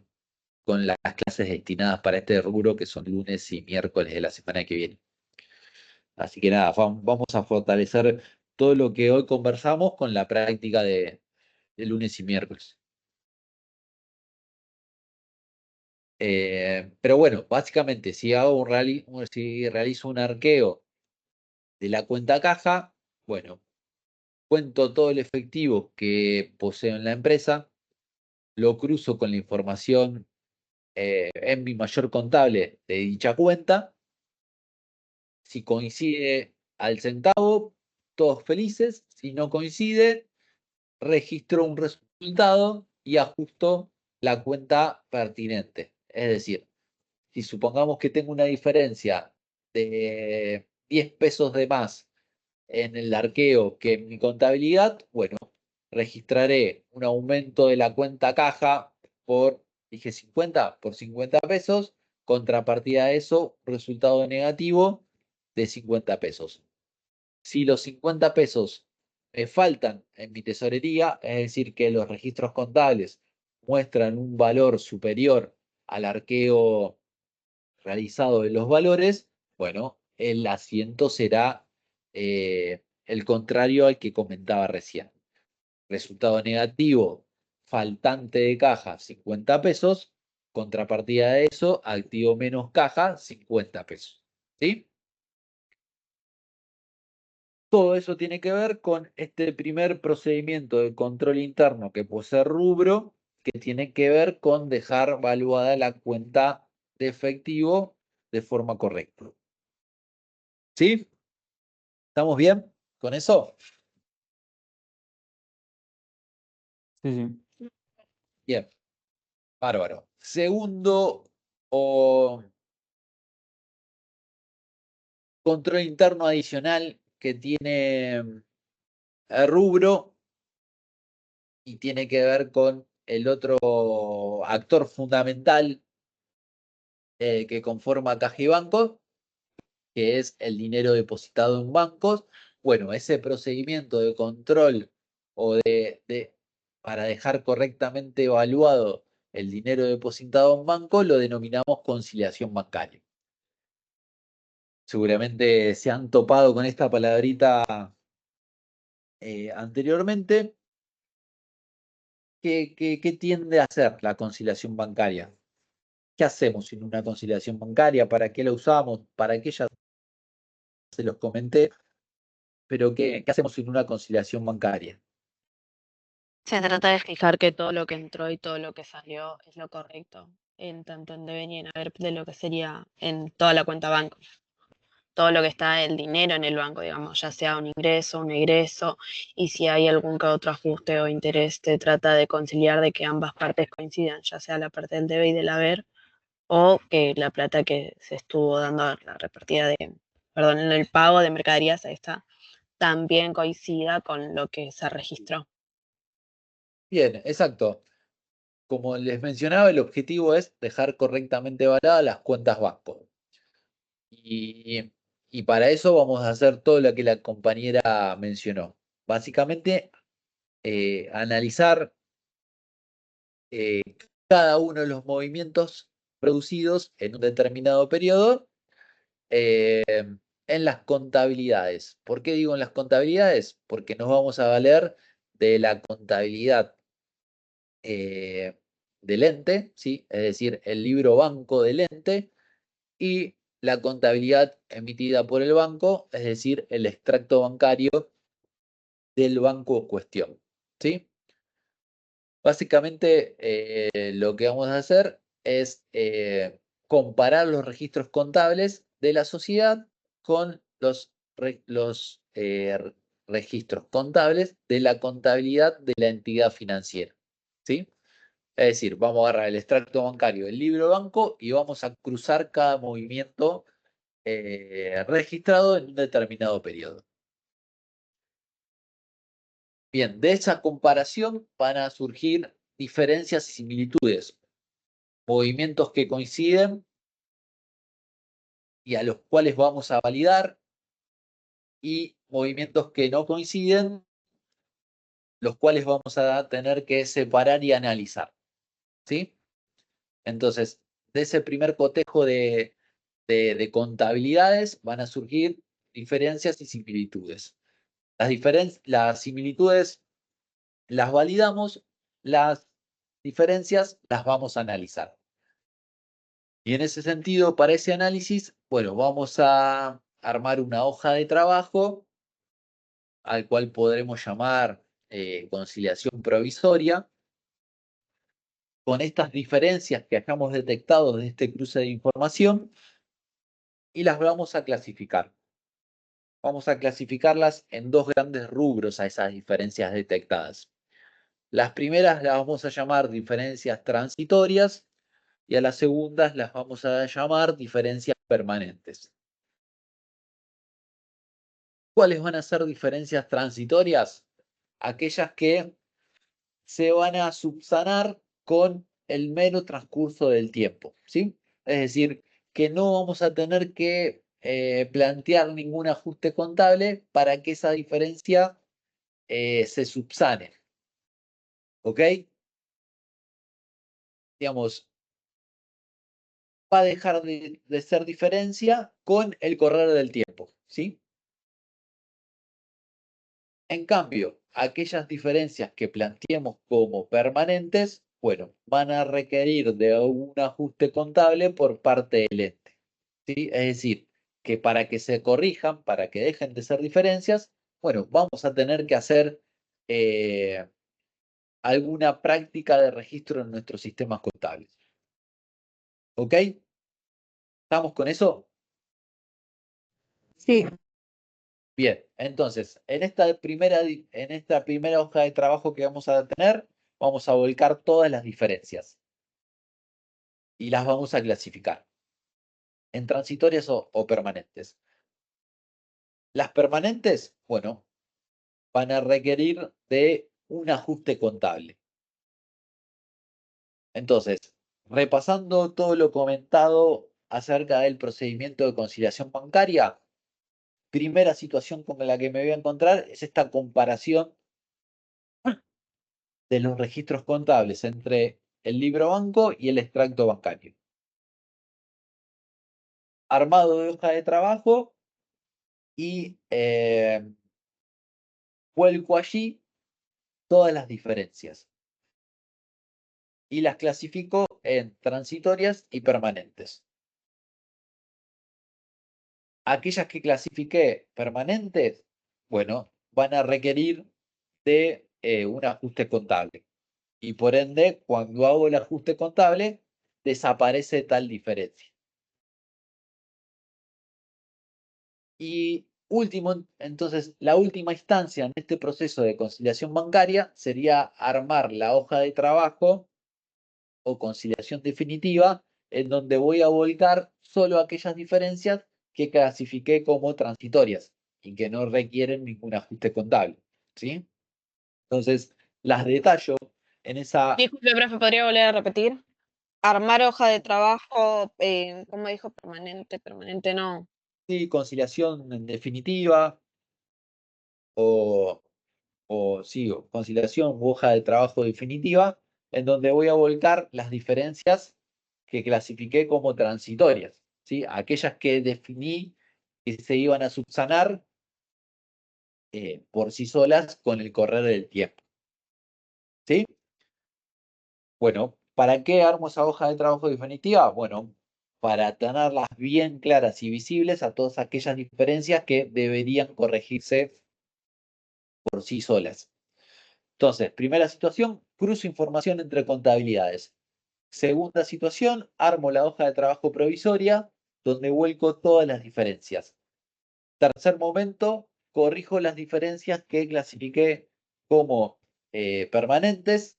S1: con las clases destinadas para este rubro, que son lunes y miércoles de la semana que viene. Así que nada, vamos a fortalecer todo lo que hoy conversamos con la práctica de lunes y miércoles. Pero bueno, básicamente, si realizo un arqueo de la cuenta caja, bueno, cuento todo el efectivo que poseo en la empresa, lo cruzo con la información en mi mayor contable de dicha cuenta. Si coincide al centavo, todos felices. Si no coincide, registro un resultado y ajusto la cuenta pertinente. Es decir, si supongamos que tengo una diferencia de 10 pesos de más en el arqueo que en mi contabilidad, bueno, registraré un aumento de la cuenta caja dije 50, por 50 pesos, contrapartida de eso, resultado negativo de 50 pesos. Si los 50 pesos me faltan en mi tesorería, es decir, que los registros contables muestran un valor superior al arqueo realizado de los valores, bueno, el asiento será el contrario al que comentaba recién. Resultado negativo, faltante de caja, 50 pesos. Contrapartida de eso, activo menos caja, 50 pesos. ¿Sí? Todo eso tiene que ver con este primer procedimiento de control interno que posee rubro, que tiene que ver con dejar valuada la cuenta de efectivo de forma correcta. ¿Sí? ¿Estamos bien con eso?
S6: Sí.
S1: Bien, bárbaro. Segundo control interno adicional que tiene el rubro y tiene que ver con el otro actor fundamental que conforma Caja y Banco, que es el dinero depositado en bancos. Bueno, ese procedimiento de control o para dejar correctamente evaluado el dinero depositado en banco lo denominamos conciliación bancaria. Seguramente se han topado con esta palabrita anteriormente. ¿Qué tiende a hacer la conciliación bancaria? ¿Qué hacemos sin una conciliación bancaria? ¿Para qué la usamos? ¿Para qué ya se los comenté? Pero ¿qué hacemos sin una conciliación bancaria?
S3: Se trata de fijar que todo lo que entró y todo lo que salió es lo correcto, tanto en deben y en haber de lo que sería en toda la cuenta banco. Todo lo que está el dinero en el banco, digamos, ya sea un ingreso, un egreso, y si hay algún que otro ajuste o interés, se trata de conciliar de que ambas partes coincidan, ya sea la parte del debe y del haber, o que la plata que se estuvo dando, la repartida en el pago de mercaderías, ahí está, también coincida con lo que se registró.
S1: Bien, exacto. Como les mencionaba, el objetivo es dejar correctamente evaluadas las cuentas banco. Y para eso vamos a hacer todo lo que la compañera mencionó. Básicamente, analizar cada uno de los movimientos producidos en un determinado periodo en las contabilidades. ¿Por qué digo en las contabilidades? Porque nos vamos a valer de la contabilidad del ente, ¿sí? Es decir, el libro banco del ente y la contabilidad emitida por el banco, es decir, el extracto bancario del banco en cuestión, ¿sí? Básicamente, lo que vamos a hacer es comparar los registros contables de la sociedad con los registros contables de la contabilidad de la entidad financiera, ¿sí? Es decir, vamos a agarrar el extracto bancario del libro banco y vamos a cruzar cada movimiento registrado en un determinado periodo. Bien, de esa comparación van a surgir diferencias y similitudes, movimientos que coinciden y a los cuales vamos a validar, y movimientos que no coinciden, los cuales vamos a tener que separar y analizar, ¿sí? Entonces, de ese primer cotejo de contabilidades van a surgir diferencias y similitudes. Las similitudes las validamos, las diferencias las vamos a analizar. Y en ese sentido, para ese análisis, bueno, vamos a armar una hoja de trabajo al cual podremos llamar conciliación provisoria, con estas diferencias que hayamos detectado de este cruce de información, y las vamos a clasificar. Vamos a clasificarlas en dos grandes rubros a esas diferencias detectadas. Las primeras las vamos a llamar diferencias transitorias y a las segundas las vamos a llamar diferencias permanentes. ¿Cuáles van a ser diferencias transitorias? Aquellas que se van a subsanar con el mero transcurso del tiempo, ¿sí? Es decir, que no vamos a tener que plantear ningún ajuste contable para que esa diferencia se subsane. ¿Ok? Digamos, va a dejar de ser diferencia con el correr del tiempo, ¿sí? En cambio, aquellas diferencias que planteemos como permanentes, bueno, van a requerir de un ajuste contable por parte del ente, ¿sí? Es decir, que para que se corrijan, para que dejen de ser diferencias, bueno, vamos a tener que hacer alguna práctica de registro en nuestros sistemas contables. ¿Ok? ¿Estamos con eso?
S11: Sí.
S1: Bien, entonces, en esta primera hoja de trabajo que vamos a tener, vamos a volcar todas las diferencias y las vamos a clasificar en transitorias o permanentes. Las permanentes, bueno, van a requerir de un ajuste contable. Entonces, repasando todo lo comentado acerca del procedimiento de conciliación bancaria, primera situación con la que me voy a encontrar es esta comparación de los registros contables entre el libro banco y el extracto bancario. Armado de hoja de trabajo y vuelco allí todas las diferencias y las clasifico en transitorias y permanentes. Aquellas que clasifiqué permanentes, bueno, van a requerir de un ajuste contable. Y por ende, cuando hago el ajuste contable, desaparece tal diferencia. Y último, entonces, la última instancia en este proceso de conciliación bancaria sería armar la hoja de trabajo o conciliación definitiva, en donde voy a volcar solo aquellas diferencias que clasifiqué como transitorias y que no requieren ningún ajuste contable, ¿sí? Entonces, las detallo en esa...
S3: Disculpe, profe, ¿podría volver a repetir? Armar hoja de trabajo, ¿cómo dijo? Permanente no.
S1: Sí, conciliación en definitiva o conciliación u hoja de trabajo definitiva, en donde voy a volcar las diferencias que clasifiqué como transitorias, ¿sí? Aquellas que definí que se iban a subsanar por sí solas con el correr del tiempo. ¿Sí? Bueno, ¿para qué armo esa hoja de trabajo definitiva? Bueno, para tenerlas bien claras y visibles a todas aquellas diferencias que deberían corregirse por sí solas. Entonces, primera situación, cruzo información entre contabilidades. Segunda situación, armo la hoja de trabajo provisoria donde vuelco todas las diferencias. Tercer momento, corrijo las diferencias que clasifiqué como permanentes.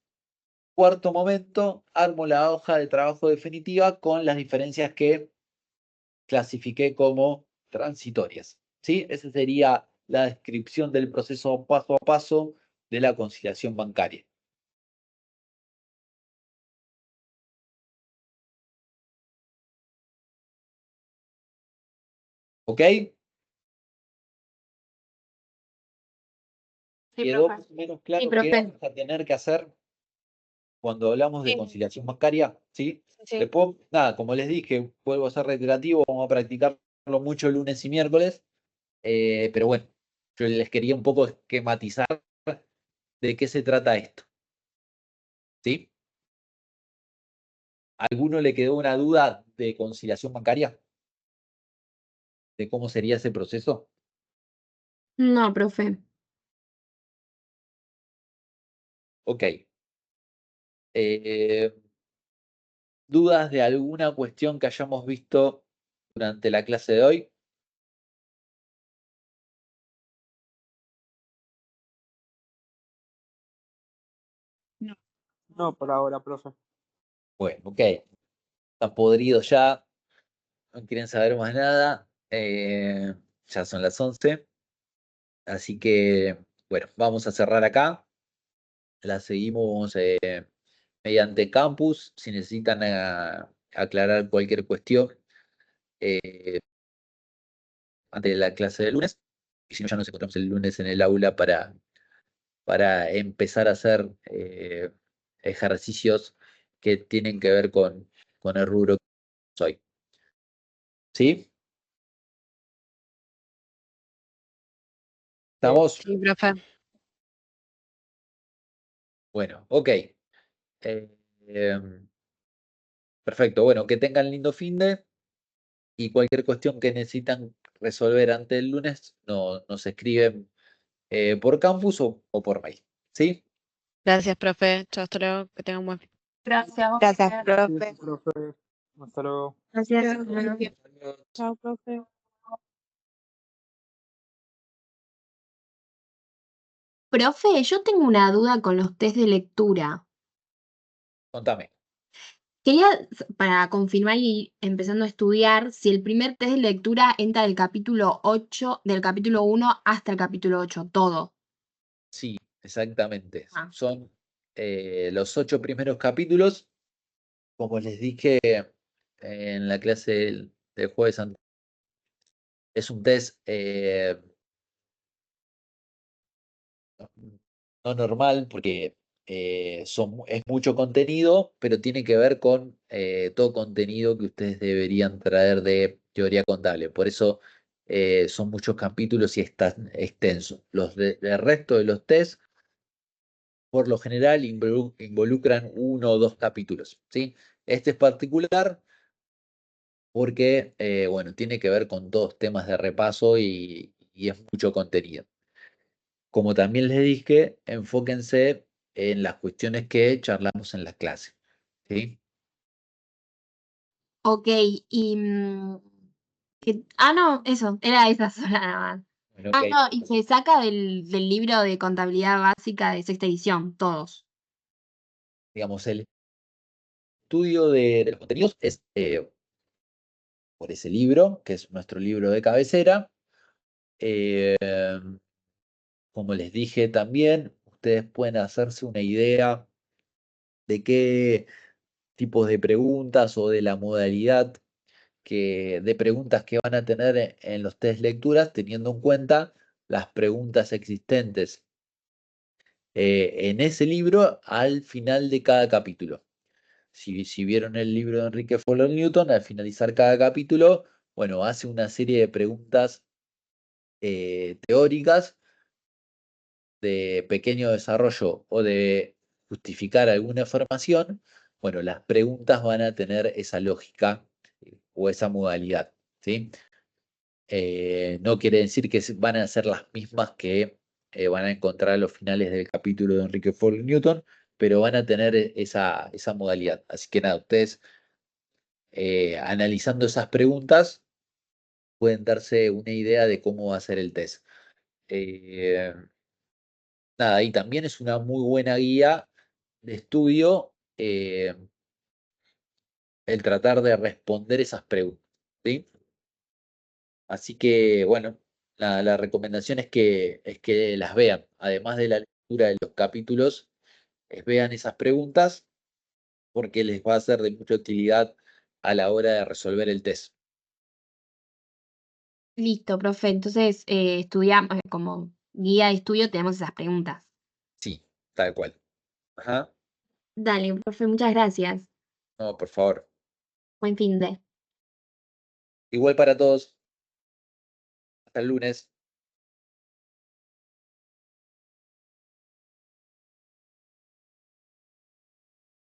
S1: Cuarto momento, armo la hoja de trabajo definitiva con las diferencias que clasifiqué como transitorias. ¿Sí? Esa sería la descripción del proceso paso a paso de la conciliación bancaria. ¿Ok?
S14: Sí,
S1: ¿Quedó
S14: profe.
S1: más o menos
S10: Sí,
S1: claro qué
S10: profe.
S1: vamos a tener que hacer cuando hablamos de
S14: Sí,
S1: conciliación bancaria? ¿Sí?
S14: sí.
S1: Después, nada, como les dije, vuelvo a ser reiterativo, vamos a practicarlo mucho lunes y miércoles, pero bueno, yo les quería un poco esquematizar de qué se trata esto. ¿Sí? ¿A alguno le quedó una duda de conciliación bancaria? ¿De cómo sería ese proceso?
S10: No, profe.
S1: Ok. ¿Dudas de alguna cuestión que hayamos visto durante la clase de hoy?
S8: No, por ahora, profe.
S1: Bueno, ok. Están podridos ya, no quieren saber más nada. Ya son las 11. Así que, bueno, vamos a cerrar acá. La seguimos mediante campus. Si necesitan aclarar cualquier cuestión antes de la clase de lunes. Y si no, ya nos encontramos el lunes en el aula para empezar a hacer ejercicios que tienen que ver con el rubro que soy. ¿Sí? ¿Estamos?
S3: Sí, profe.
S1: Bueno, ok. Em, perfecto. Bueno, que tengan lindo finde y cualquier cuestión que necesitan resolver antes del lunes nos escriben por campus o por mail. ¿Sí?
S3: Gracias, profe. Chao, hasta luego. Que tengan un buen fin.
S14: Gracias,
S11: Gracias,
S14: profe.
S11: profe.
S8: Profe. Hasta luego.
S10: Gracias.
S5: Chao, profe.
S10: Profe, yo tengo una duda con los test de lectura.
S1: Contame.
S10: Quería, para confirmar y empezando a estudiar, si el primer test de lectura entra del capítulo 8, del capítulo 1 hasta el capítulo 8, todo.
S1: Sí, exactamente.
S10: Ah.
S1: Son los 8 primeros capítulos. Como les dije en la clase del jueves anterior, es un test no normal porque es mucho contenido, pero tiene que ver con todo contenido que ustedes deberían traer de teoría contable. Por eso son muchos capítulos y están extensos. El resto de los test, por lo general, involucran 1 o 2 capítulos, ¿sí? Este es particular porque, bueno, tiene que ver con 2 temas de repaso y es mucho contenido. Como también les dije, enfóquense en las cuestiones que charlamos en las clases. ¿Sí?
S10: Ok, y... no, eso, era esa sola nada más.
S1: Bueno,
S10: Ah,
S1: ok.
S10: no, y se saca del libro de contabilidad básica de sexta edición, todos.
S1: Digamos, el estudio de los contenidos es por ese libro, que es nuestro libro de cabecera. Eh, como les dije también, ustedes pueden hacerse una idea de qué tipos de preguntas o de la modalidad de preguntas que van a tener en los test lecturas, teniendo en cuenta las preguntas existentes en ese libro al final de cada capítulo. si vieron el libro de Enrique Fowler Newton, al finalizar cada capítulo, bueno, hace una serie de preguntas teóricas de pequeño desarrollo o de justificar alguna información. Bueno, las preguntas van a tener esa lógica o esa modalidad, ¿sí? No quiere decir que van a ser las mismas que van a encontrar a los finales del capítulo de Enrique Fowler Newton, pero van a tener esa modalidad. Así que nada, ustedes analizando esas preguntas pueden darse una idea de cómo va a ser el test. Nada, y también es una muy buena guía de estudio el tratar de responder esas preguntas, ¿sí? Así que, bueno, la recomendación es que las vean. Además de la lectura de los capítulos, vean esas preguntas porque les va a ser de mucha utilidad a la hora de resolver el test.
S10: Listo, profe. Entonces, estudiamos, como guía de estudio tenemos esas preguntas.
S1: Sí, tal cual. Ajá.
S10: Dale, profe, muchas gracias.
S1: No, por favor.
S10: Buen fin de.
S1: Igual para todos. Hasta el lunes.